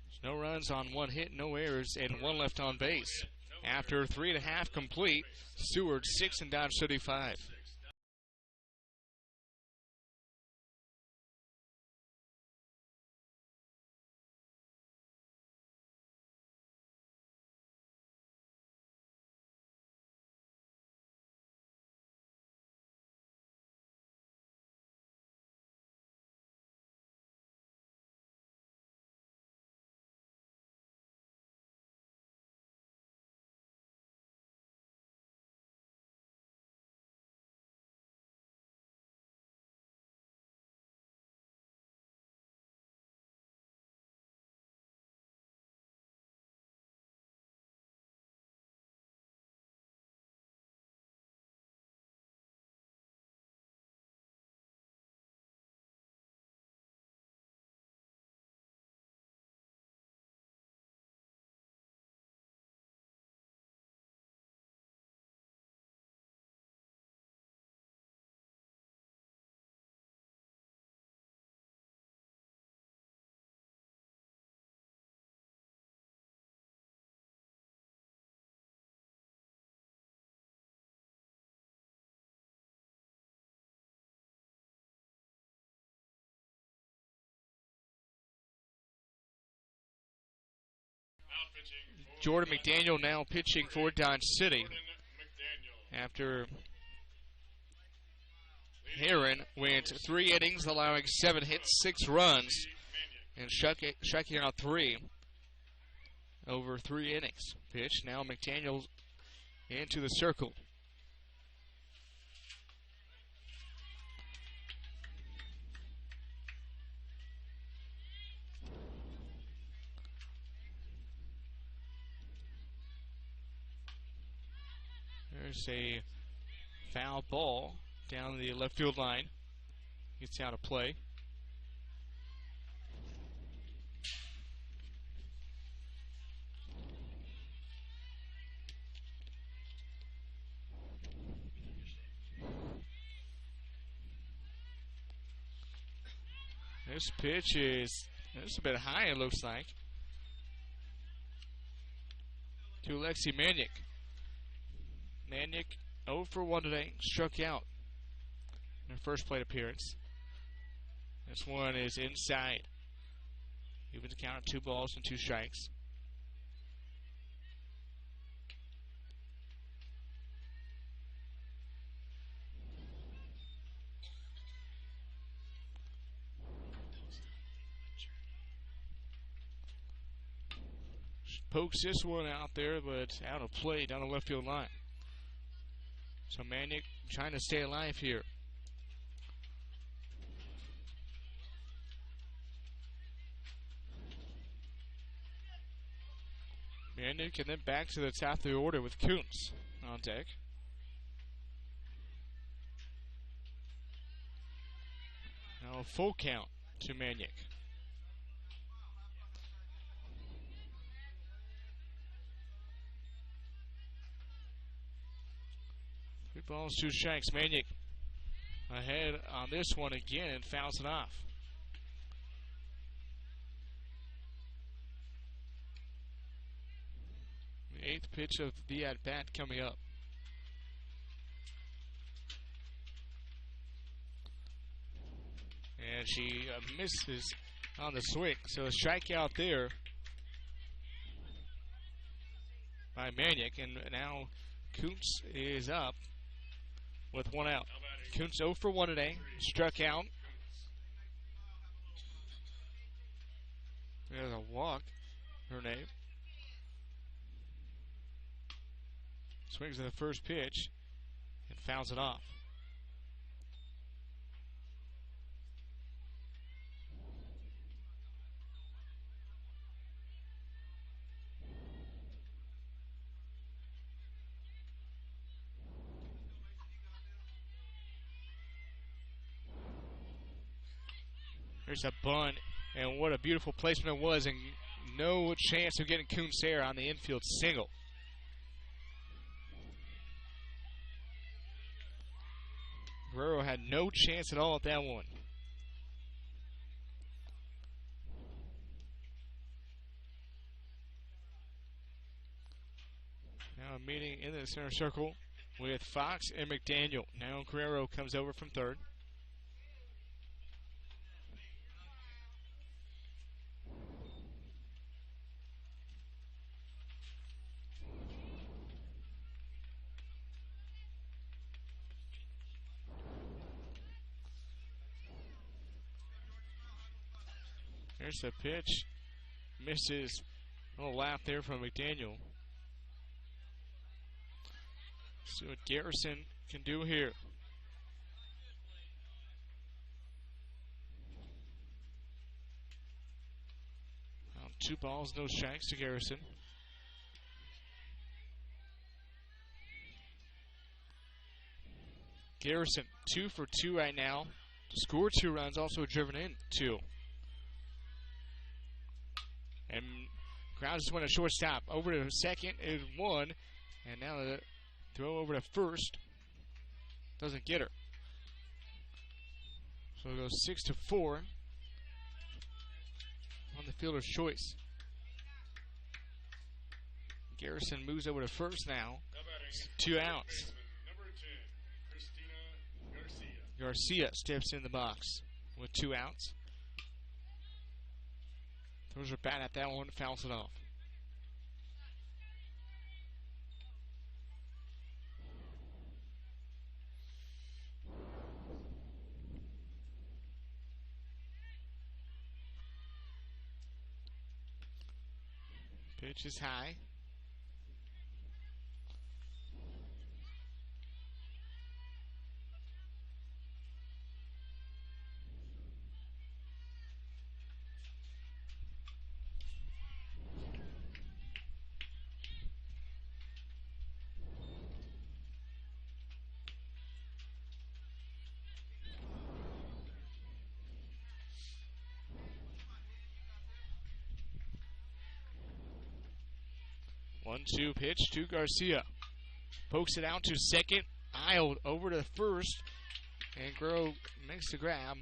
There's no runs on one hit, no errors, and one left on base. After 3.5 complete, Seward 6 and Dodge 35. Jordan McDaniel now pitching for Dodge City after Heron went 3 innings, allowing 7 hits, 6 runs, and striking out 3 over 3 innings. Pitch now McDaniel into the circle. There's a foul ball down the left field line. Gets out of play. This pitch is a bit high, it looks like, to Alexi Manick. Manick 0 for 1 today, struck out in her first plate appearance. This one is inside. Even to count 2 balls and 2 strikes. She pokes this one out there, but out of play down the left field line. So Manick trying to stay alive here. Manick and then back to the top of the order with Kuntz on deck. Now a full count to Manick. Three balls, 2 strikes. Manick ahead on this one again and fouls it off. 8th pitch of the at-bat coming up. And she misses on the swing. So a strikeout there by Maniac. And now Kuntz is up with 1 out. Kuntz 0 for 1 today. Struck out. There's a walk. Her name. Swings at the first pitch and fouls it off. There's a bunt, and what a beautiful placement it was, and no chance of getting Kuntz there on the infield single. Guerrero had no chance at all at that one. Now a meeting in the center circle with Fox and McDaniel. Now Guerrero comes over from third. There's the pitch. Misses. A little laugh there from McDaniel. See what Garrison can do here. Well, 2 balls, no strikes to Garrison. Garrison 2 for 2 right now. Scored 2 runs, also driven in 2. And crowd just went a shortstop. Over to second is 1. And now the throw over to first. Doesn't get her. So it goes 6-4 on the fielder's choice. Garrison moves over to first now. 2 outs. Garcia steps in the box with 2 outs. Throws her bat at that one, fouls it off. Pitch is high. One-two pitch to Garcia. Pokes it out to second. Aisled over to first. And Guerrero makes the grab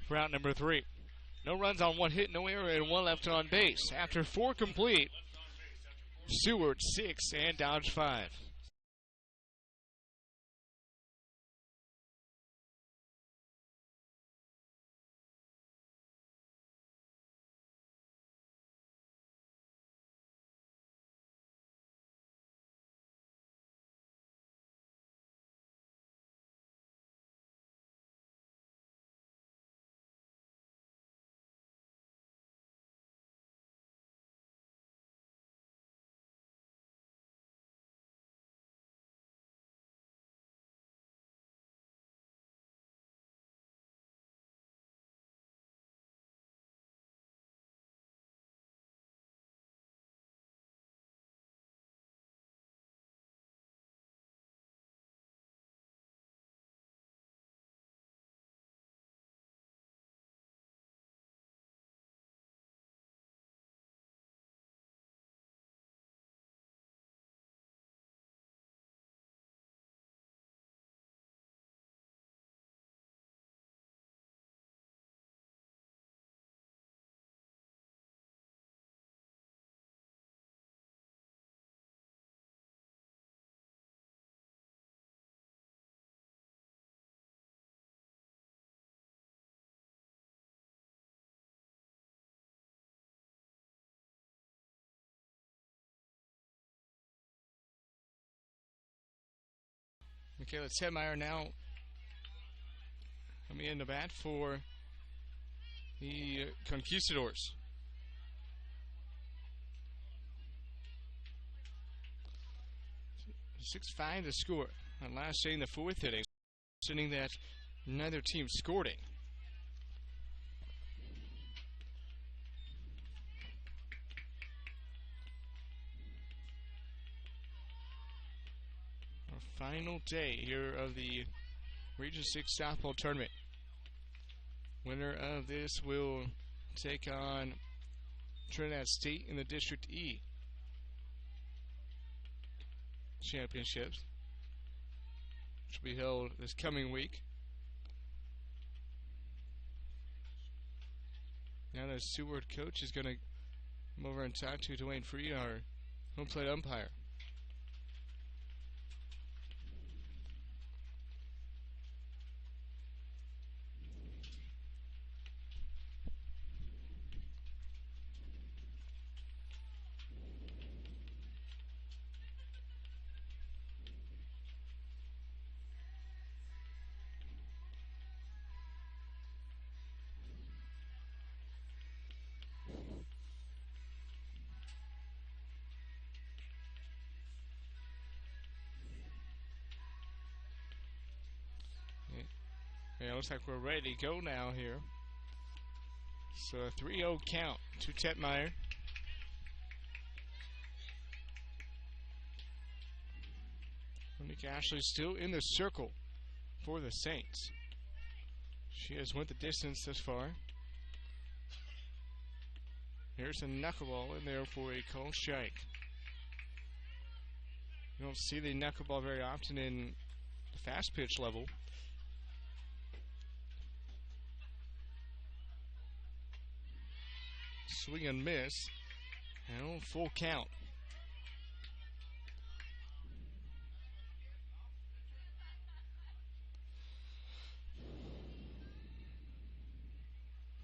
for out number 3. No runs on 1 hit, no error, and 1 left on base. After 4 complete, Seward 6 and Dodge 5. Caleb Sedmeyer now coming in to bat for the Conquistadors. .6-5 to score. On last day in the fourth inning, inning that neither team scored it. Our final day here of the Region 6 softball tournament. Winner of this will take on Trinidad State in the District E championships, which will be held this coming week. Now the Seward coach is going to come over and talk to Dwayne Free, our home plate umpire. Yeah, looks like we're ready to go now here. So a 3-0 count to Tetmeyer. Monique Ashley still in the circle for the Saints. She has went the distance thus far. Here's a knuckleball in there for a call strike. You don't see the knuckleball very often in the fast pitch level. Swing and miss. And full count.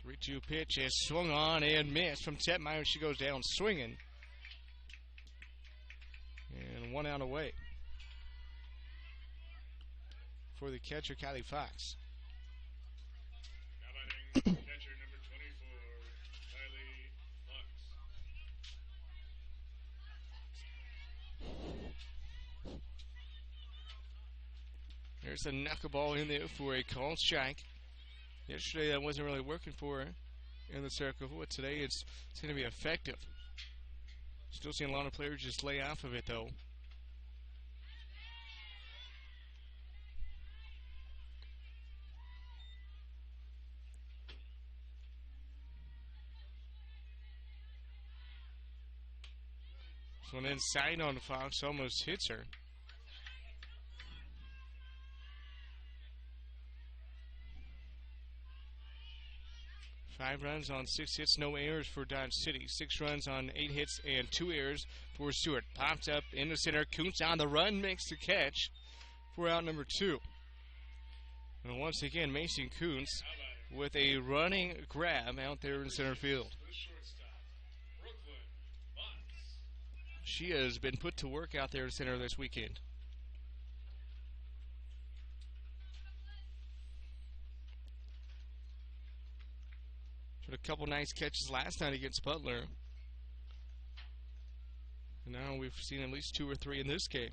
Three-two pitch is swung on and missed from Tetmeyer. She goes down swinging. And one out away for the catcher, Kylie Fox. Now batting, catcher number 24, Kylie Fox. There's a knuckleball in there for a called strike. Yesterday that wasn't really working for her in the circle, but today it's going to be effective. Still seeing a lot of players just lay off of it though. This one inside on Fox, almost hits her. Five runs on 6 hits, no errors for Dodge City. 6 runs on 8 hits and 2 errors for Seward. Popped up in the center. Kuntz on the run, makes the catch for out number 2. And once again, Mason Kuntz with a running grab out there in center field. She has been put to work out there in center this weekend. Had a couple nice catches last night against Butler. And now we've seen at least 2 or 3 in this game.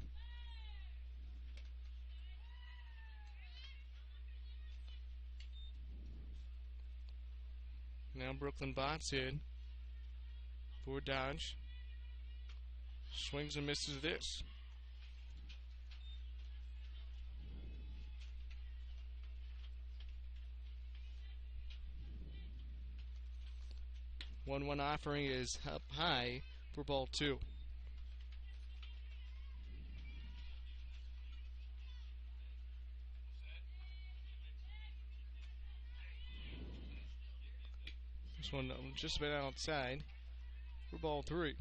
Now Brooklyn Botts in for Dodge. Swings and misses this. One offering is up high for ball 2. This one just a bit outside for ball 3.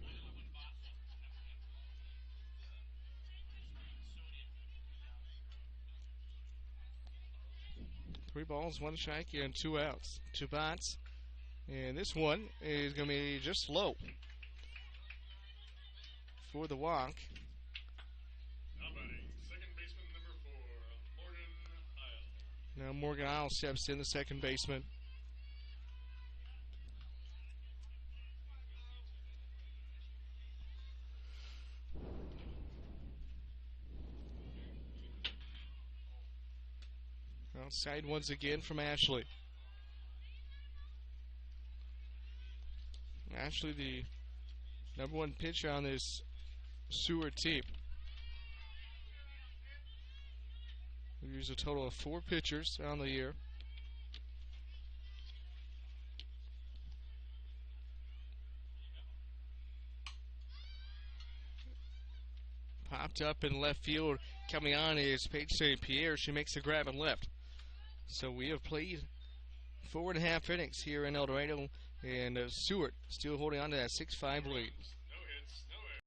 Three balls, 1 strike, and 2 outs. 2 Botts. And this one is going to be just low for the walk. Now batting, second baseman number 4, Now Morgan Isle steps in, the second baseman. Outside once again from Ashley. Ashley, the number one pitcher on this Seward team. We use a total of 4 pitchers on the year. Popped up in left field. Coming on is Paige St. Pierre. She makes a grab and left. So we have played 4.5 innings here in El Dorado, and Seward still holding on to that 6-5 lead. No hits, no errors.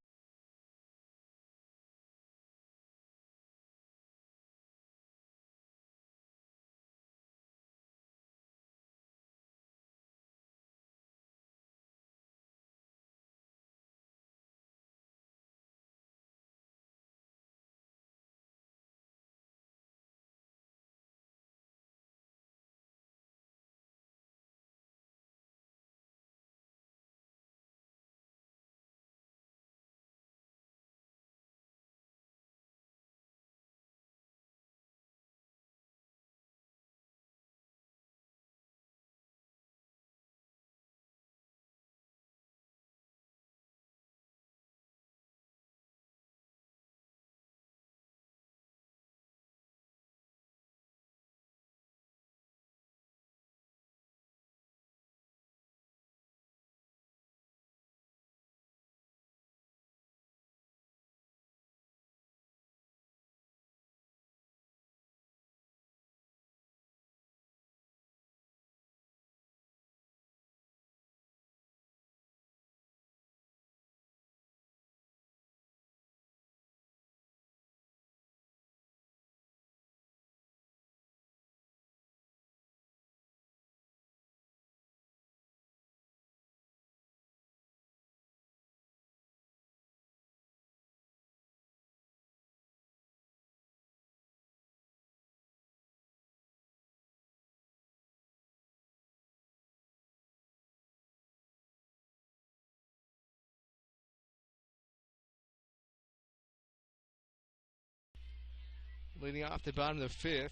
Leading off the bottom of the 5th,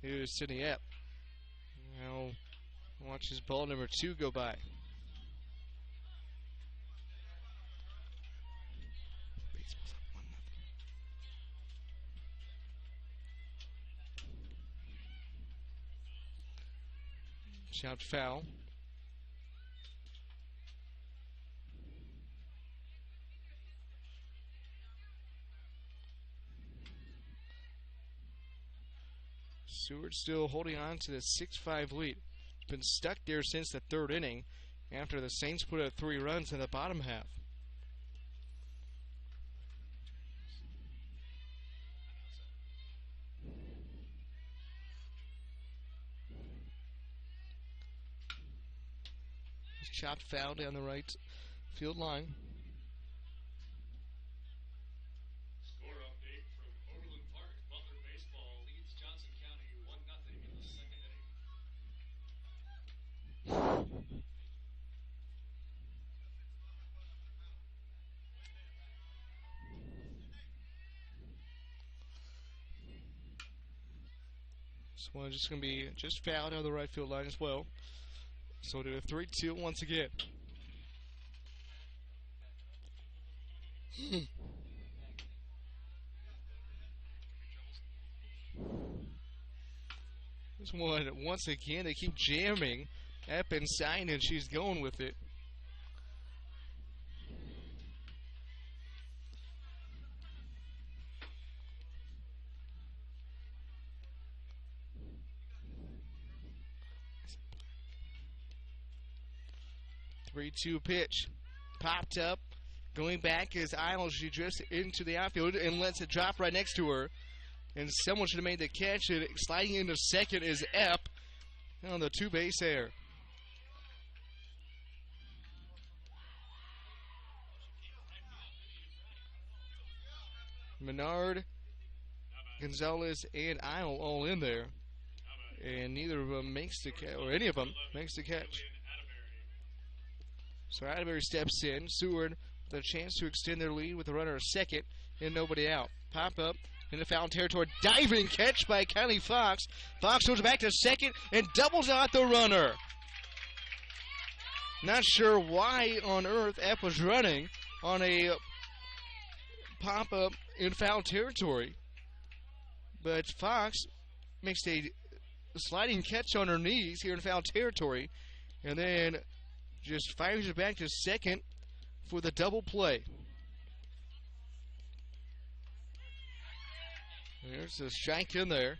here's Sidney Epp. Now watch his ball number 2 go by. Baseball's up 1-0. Shout foul. Seward still holding on to the 6-5 lead. Been stuck there since the 3rd inning after the Saints put up 3 runs in the bottom half. Chopped foul down the right field line. Score update from Overland Park. Butler baseball leads Johnson County 1-0 in the second inning. This one just going to be just fouled down the right field line as well. So to a 3-2 once again. This one, once again, they keep jamming. Epp inside, and she's going with it. Three-two pitch. Popped up. Going back is Isle. She drifts into the outfield and lets it drop right next to her. And someone should have made the catch. And sliding into second is Epp on the 2-base error. Menard, Gonzalez, and Isle all in there. and neither of them makes the catch, or any of them makes the catch. So Atterbury steps in. Seward with a chance to extend their lead with a runner at second and nobody out. Pop up in the foul territory. Diving catch by Kylie Fox. Fox goes back to second and doubles out the runner. Not sure why on earth Epp was running on a pop-up in foul territory. But Fox makes a sliding catch on her knees here in foul territory and then just fires it back to second for the double play. There's a strike in there.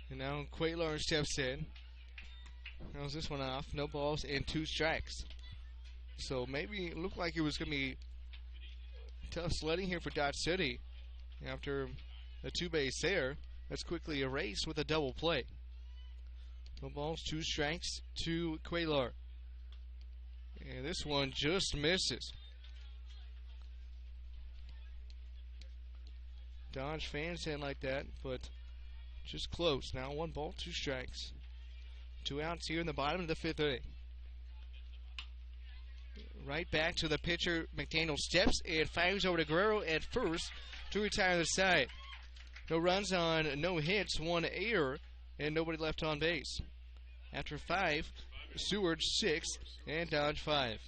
And now Quaylar steps in. How's this one off? No balls and 2 strikes. So maybe it looked like it was going to be tough sledding here for Dodge City after a 2-base there. That's quickly erased with a double play. No balls, 2 strikes to Quaylar. And this one just misses. Dodge fans didn't like that, but just close. Now 1 ball, 2 strikes. 2 outs here in the bottom of the 5th inning. Right back to the pitcher. McDaniel steps and fires over to Guerrero at first to retire the side. No runs on no hits, 1 error, and nobody left on base. After 5, Seward 6 and Dodge 5.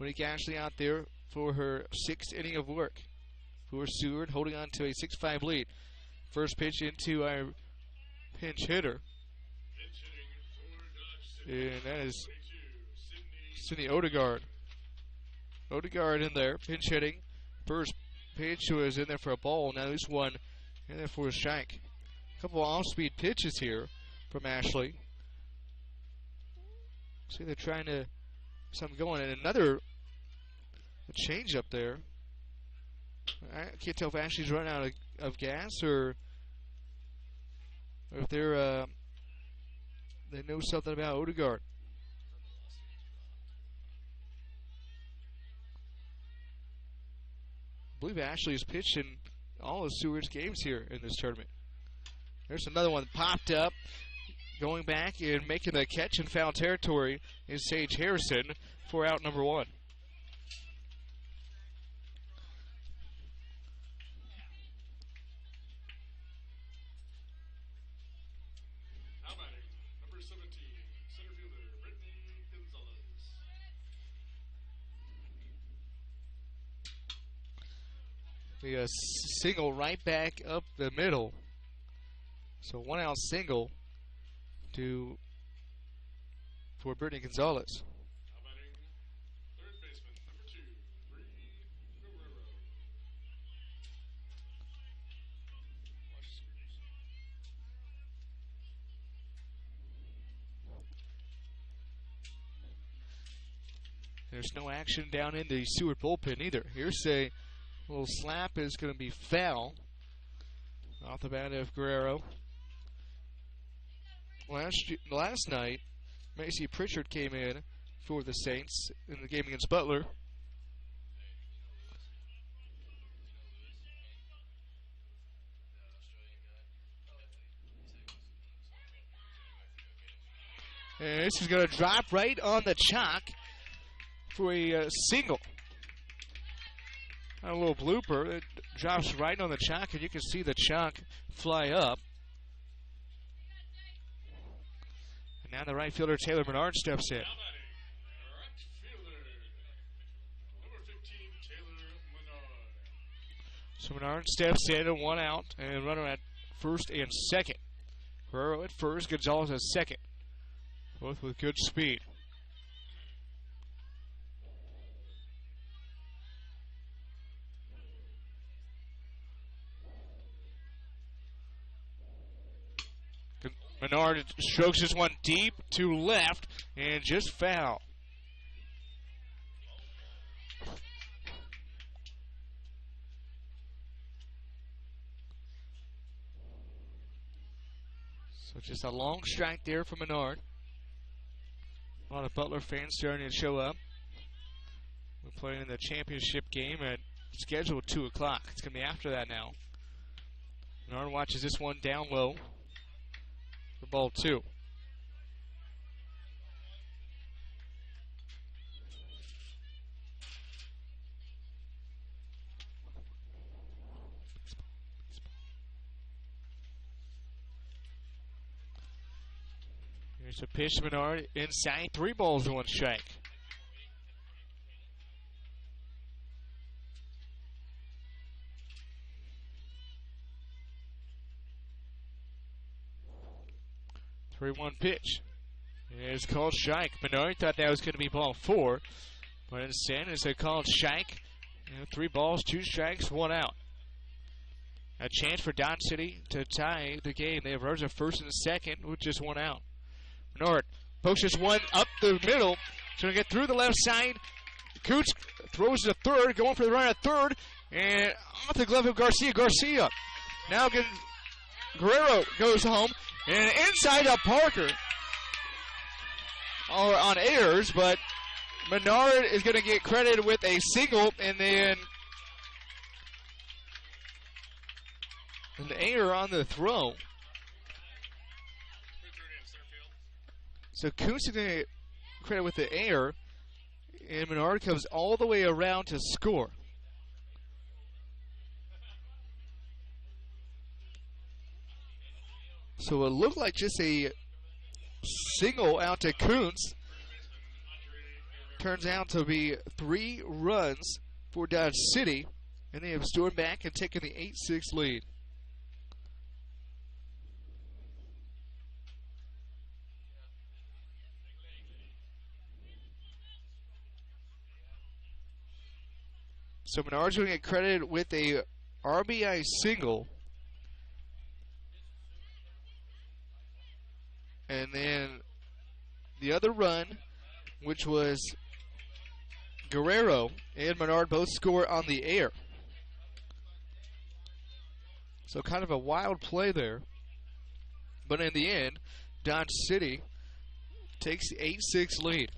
Monique Ashley out there for her 6th inning of work for Seward, holding on to a 6-5 lead. First pitch into our pinch hitter. And that is Sydney Odegaard. Odegaard in there, pinch hitting. First pitch was in there for a ball. Now this one in there for a strike. A couple of off-speed pitches here from Ashley. See, they're trying to something going. And another change up there. I can't tell if Ashley's running out of gas or if they're they know something about Odegaard. I believe Ashley's pitched in all of Seward's games here in this tournament. There's another one popped up. Going back and making the catch in foul territory is Sage Harrison for out number 1. Now batting, number 17, center fielder, Brittany Gonzalez. A single right back up the middle. So 1 out single for Brittany Gonzalez. Now batting, third baseman, number 2, Bree Guerrero. There's no action down in the Seward bullpen either. Here's a little slap is going to be foul off the bat of Guerrero. Last night, Macy Pritchard came in for the Saints in the game against Butler. And this is going to drop right on the chalk for a single. A little blooper. It drops right on the chalk, and you can see the chalk fly up. And now the right fielder, Taylor Menard, steps in. Right fielder, number 15, Taylor Menard. So Menard steps in and 1 out, and runner at first and second. Guerrero at first, Gonzalez at second. Both with good speed. Menard strokes this one deep to left and just foul. So just a long strike there for Menard. A lot of Butler fans starting to show up. We're playing in the championship game at scheduled 2 o'clock. It's going to be after that now. Menard watches this one down low for ball 2. Here's a pitch to Menard inside, 3 balls and 1 strike. Three-one pitch. It's called strike. Menard thought that was going to be ball 4, but instead it's a called strike. 3 balls, 2 strikes, 1 out. A chance for Dodge City to tie the game. They have runners at first and second with just 1 out. Menard pokes this one up the middle. It's going to get through the left side. Coots throws to third, going for the run at third, and off the glove of Garcia. Garcia now Guerrero goes home, and inside of Parker or on errors, but Menard is going to get credited with a single, and then an error on the throw. So Kuntz is going to get credit with the error, and Menard comes all the way around to score. So it looked like just a single out to Kuntz. Turns out to be 3 runs for Dodge City, and they have stormed back and taken the 8-6 lead. So Menard's going to get credited with a RBI single. And then the other run, which was Guerrero and Menard both score on the air. So kind of a wild play there. But in the end, Dodge City takes the 8-6 lead.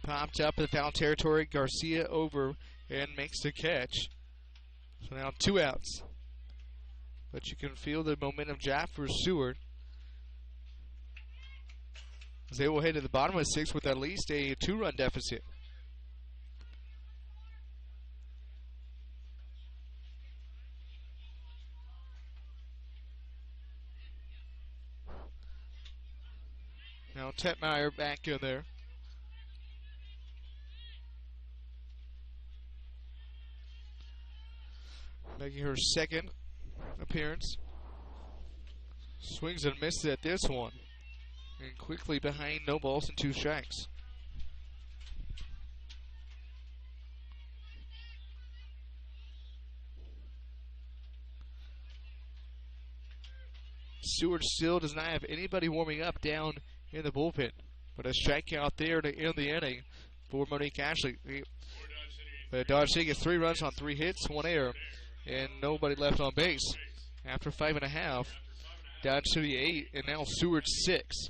Popped up in the foul territory. Garcia over and makes the catch. So now 2 outs. But you can feel the momentum drop for Seward, as they will head to the bottom of the 6th with at least a 2-run deficit. Now Tetmeyer back in there. Making her second appearance. Swings and misses at this one. And quickly behind, no balls and 2 strikes. Seward still does not have anybody warming up down in the bullpen. But a strikeout there to end the inning for Monique Ashley. But Dodge City gets 3 runs on 3 hits, 1 error, and nobody left on base. After 5.5, Dodge City 8, and now Seward 6.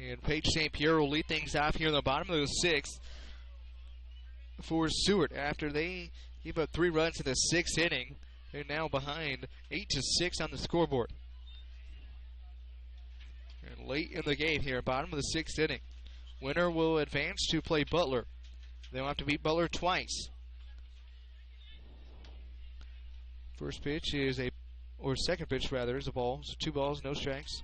And Paige St. Pierre will lead things off here in the bottom of the 6th for Seward. After they gave up 3 runs in the 6th inning, they're now behind 8-6 on the scoreboard. And late in the game here, bottom of the 6th inning. Winner will advance to play Butler. They'll have to beat Butler twice. First pitch is second pitch rather, is a ball. So 2 balls, no strikes.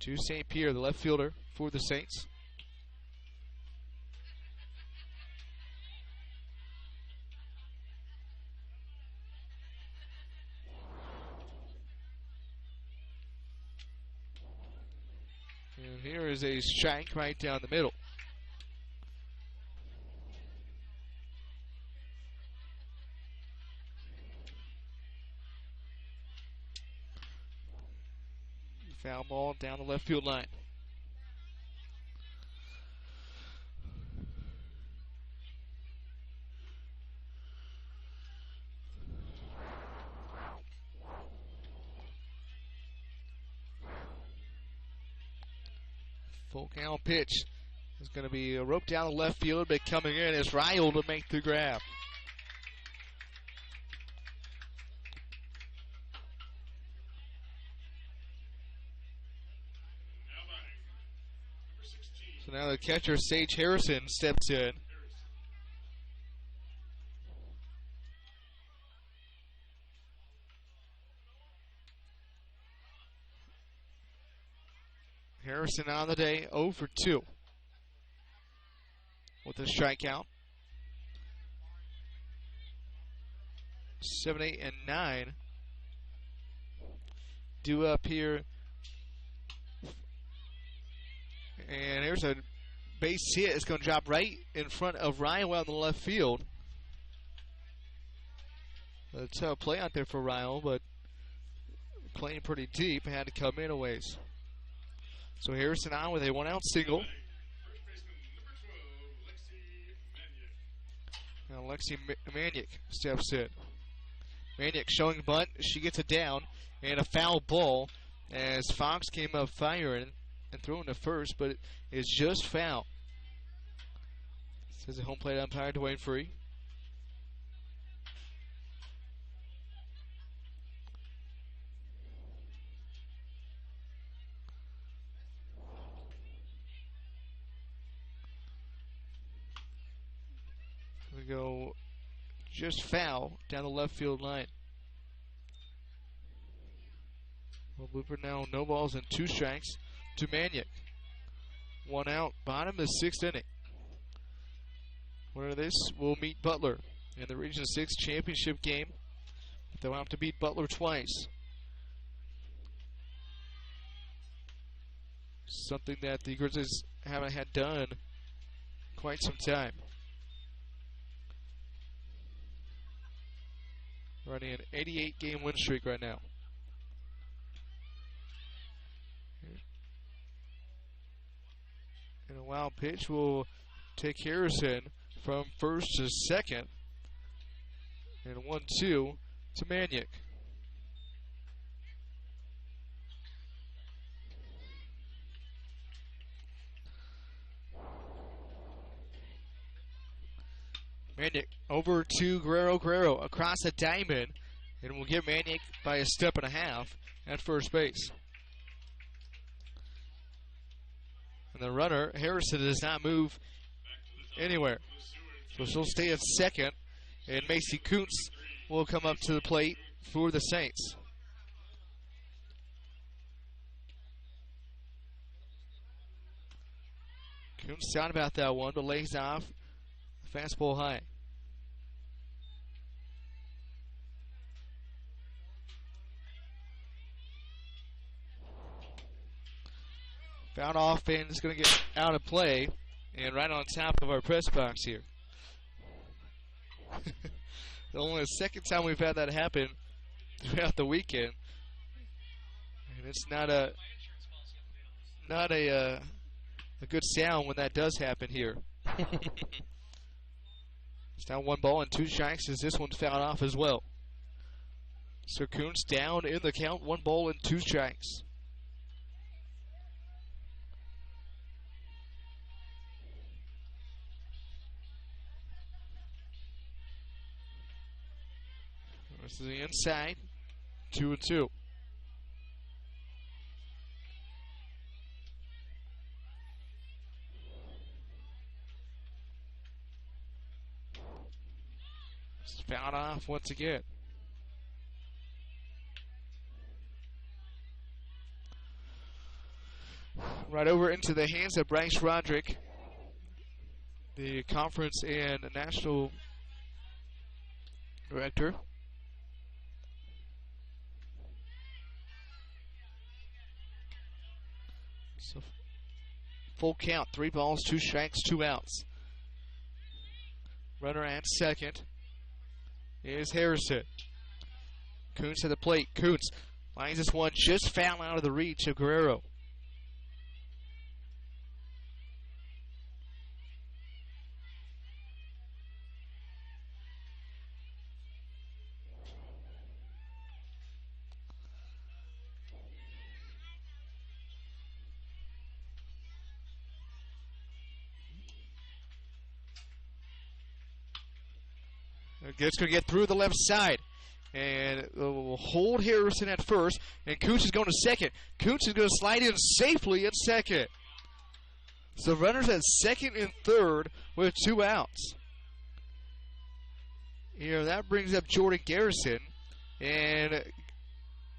To St. Pierre, the left fielder for the Saints. And here is a strike right down the middle. Foul ball down the left field line. Full count pitch is going to be a rope down the left field, but coming in is Ryle to make the grab. So now the catcher, Sage Harrison, steps in. Harrison on the day, 0 for 2 with a strikeout. 7, 8, and 9 due up here. And here's a base hit. It's going to drop right in front of Ryle out in the left field. A tough play out there for Ryle, but playing pretty deep. Had to come in a ways. So Harrison on with a 1-out single. Now Lexi Maniak steps in. Maniak showing bunt. She gets it down. And a foul ball as Fox came up firing and throwing to first, but it is just foul. Says the home plate umpire, Dwayne Free. We go just foul down the left field line. Well, Blooper now, no balls and 2 strikes to Maniak. 1 out, bottom of the 6th inning. Winner of this will meet Butler in the Region 6 championship game. They'll have to beat Butler twice. Something that the Grizzlies haven't had done quite some time. running an 88-game win streak right now. And a wild pitch will take Garrison from first to second. And 1-2 to Maniac. Maniac over to Guerrero. Guerrero across the diamond. And will get Maniac by a step and a half at first base. And the runner, Harrison, does not move anywhere. So she'll stay at second. And Macy Kuntz will come up to the plate for the Saints. Kuntz thought about that one, but lays off. Fastball high. Fouled off and is going to get out of play. And right on top of our press box here. Only the second time we've had that happen throughout the weekend. And it's not a good sound when that does happen here. It's now 1 ball and 2 strikes as this one's fouled off as well. So Kuntz down in the count, 1 ball and 2 strikes. This is the inside, 2-2. It's fouled off once again. Right over into the hands of Bryce Roderick, the conference and national director. So full count, 3 balls, 2 strikes, 2 outs. Runner at second is Harrison. Kuntz at the plate. Kuntz lines this one just foul out of the reach of Guerrero. It's going to get through the left side. And will hold Harrison at first. And Kuntz is going to second. Kuntz is going to slide in safely at second. So runners at second and third with 2 outs. Here, that brings up Jordan Garrison. And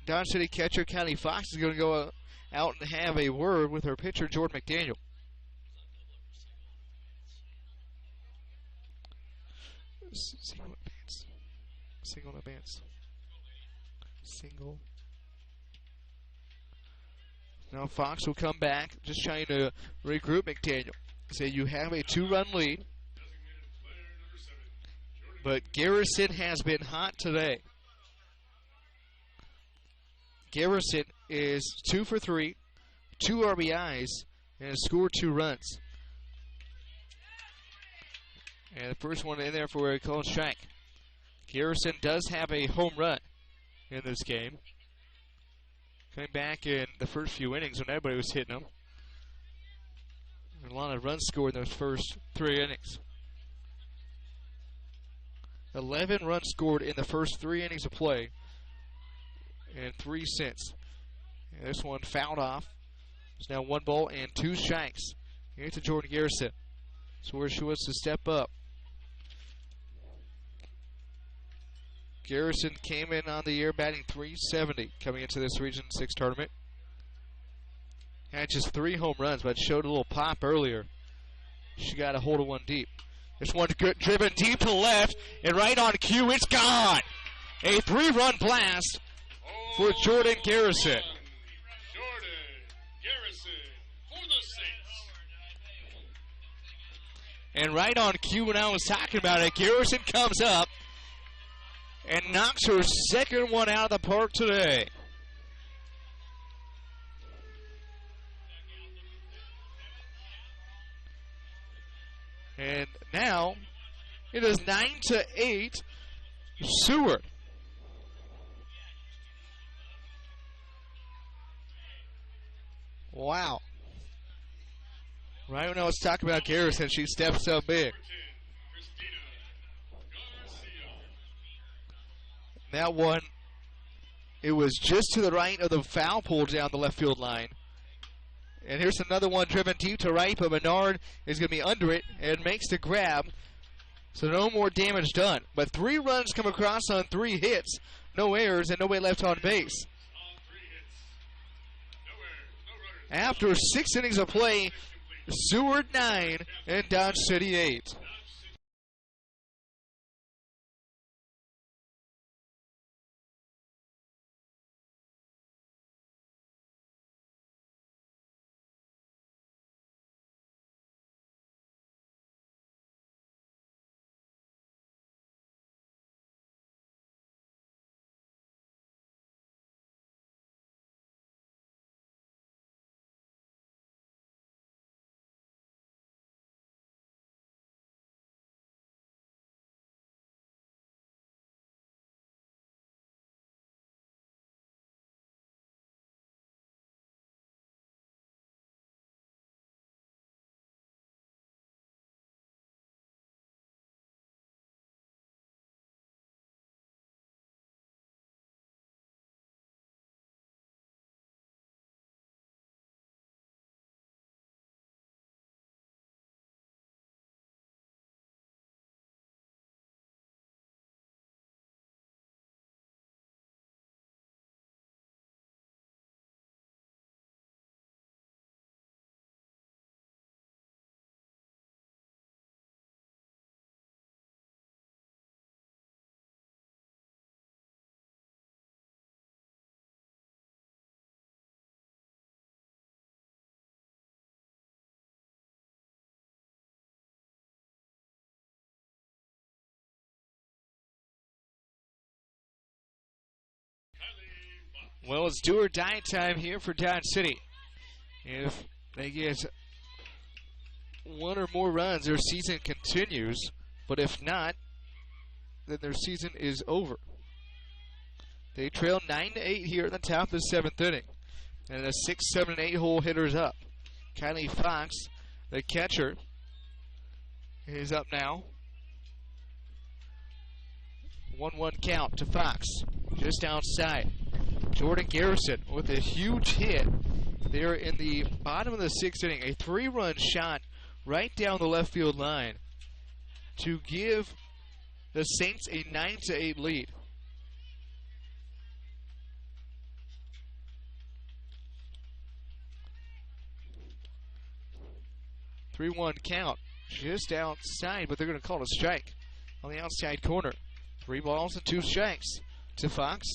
Don City catcher County Fox is going to go out and have a word with her pitcher, Jordan McDaniel. Single advance. Single advance. Single. Now Fox will come back, just trying to regroup McDaniel. Say you have a 2-run lead. But Garrison has been hot today. Garrison is 2 for 3, 2 RBIs, and has scored 2 runs. And the first one in there for a called strike. Garrison does have a home run in this game. Coming back in the first few innings when everybody was hitting them. And a lot of runs scored in those first 3 innings. 11 runs scored in the first 3 innings of play. And 3 since. And this one fouled off. It's now 1 ball and 2 strikes. Here's to Jordan Garrison. So where she wants to step up. Garrison came in on the year batting .370 coming into this Region 6 tournament. Had just 3 home runs, but showed a little pop earlier. She got a hold of one deep. This one's good, driven deep to left, and right on cue, it's gone. A 3-run blast for Jordan Garrison. Jordan Garrison for the Saints. And right on cue when I was talking about it, Garrison comes up and knocks her second one out of the park today. And now it is 9-8 Seward. Wow. Right when I was talking about Garrison, she steps up big. That one, it was just to the right of the foul pole down the left field line. And here's another one driven deep to right, but Menard is going to be under it and makes the grab. So no more damage done. But 3 runs come across on 3 hits. No errors and nobody left on base. After 6 innings of play, Seward 9 and Dodge City 8. Well, it's do or die time here for Dodge City. If they get 1 or more runs, their season continues. But if not, then their season is over. They trail 9-8 here in the top of the 7th inning. And a 6, 7, and 8 hole hitters up. Kylie Fox, the catcher, is up now. 1-1 count to Fox, just outside. Jordan Garrison with a huge hit there in the bottom of the 6th inning. A 3-run shot right down the left field line to give the Saints a 9-8 lead. Three-one count just outside, but they're going to call it a strike on the outside corner. 3 balls and 2 strikes to Fox.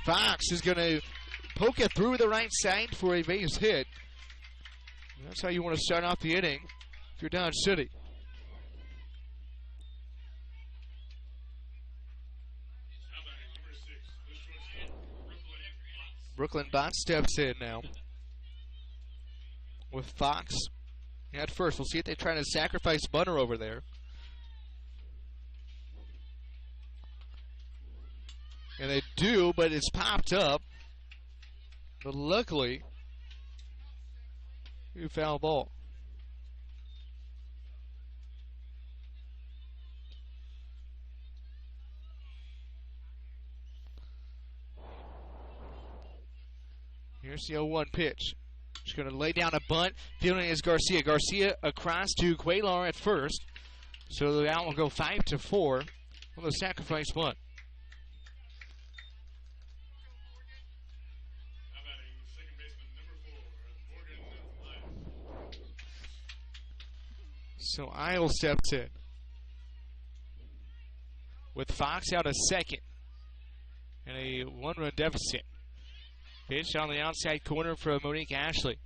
Fox is going to poke it through the right side for a base hit. That's how you want to start off the inning if you're Dodge City. Brooklyn Bott steps in now with Fox at first. We'll see if they try to sacrifice Bunner over there. And they do, but it's popped up. But luckily, you foul ball. Here's the 0-1 pitch. She's going to lay down a bunt. Fielding is Garcia. Garcia across to Quaylar at first. So the out will go 5-4 on the sacrifice bunt. So Isle steps in with Fox out a second and a 1-run deficit. Pitch on the outside corner for Monique Ashley.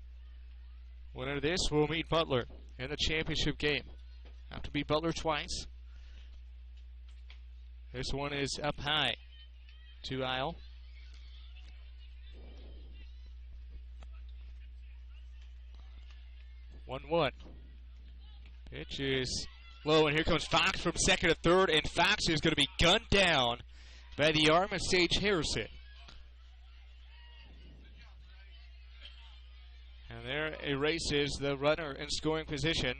Winner of this will meet Butler in the championship game. Have to beat Butler twice. This one is up high to Isle. One. Pitch is low, and here comes Fox from second to third, and Fox is going to be gunned down by the arm of Sage Harrison. And there erases the runner in scoring position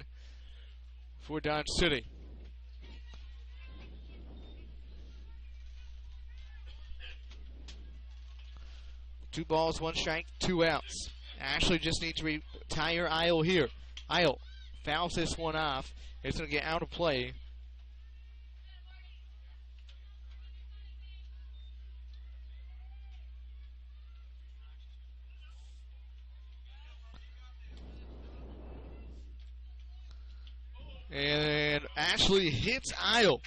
for Dodge City. Two balls, one strike, 2 outs. Ashley just needs to retire Isle here. Isle fouls this one off. It's going to get out of play. And Ashley hits Isle.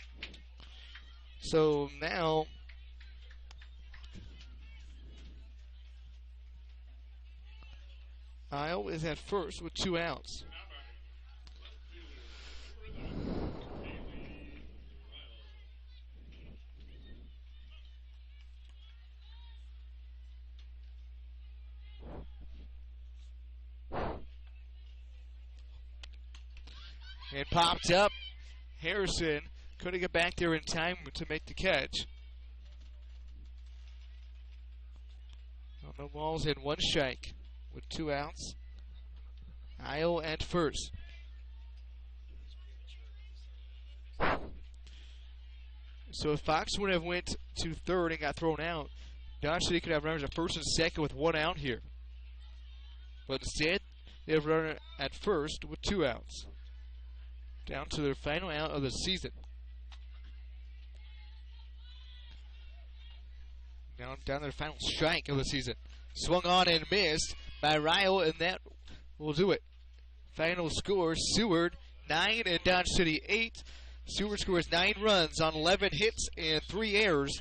So now Isle is at first with 2 outs. And popped up. Harrison couldn't get back there in time to make the catch. No balls and 1 strike with 2 outs. Isle at first. So if Fox would have went to third and got thrown out, Dodge City could have runners at first and second with 1 out here. But instead, they have runner at first with 2 outs. Down to their final out of the season. Now down to their final strike of the season. Swung on and missed by Ryle, and that will do it. Final score, Seward 9 and Dodge City 8. Seward scores 9 runs on 11 hits and 3 errors.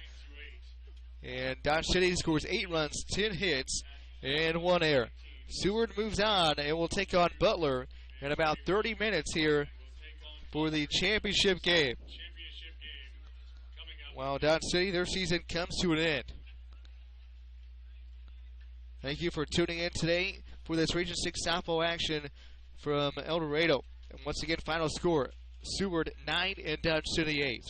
And Dodge City scores 8 runs, 10 hits, and 1 error. Seward moves on and will take on Butler in about 30 minutes here for the championship game. While Dodge City, their season comes to an end. Thank you for tuning in today for this Region 6 softball action from El Dorado. And once again, final score, Seward 9 and Dodge City 8.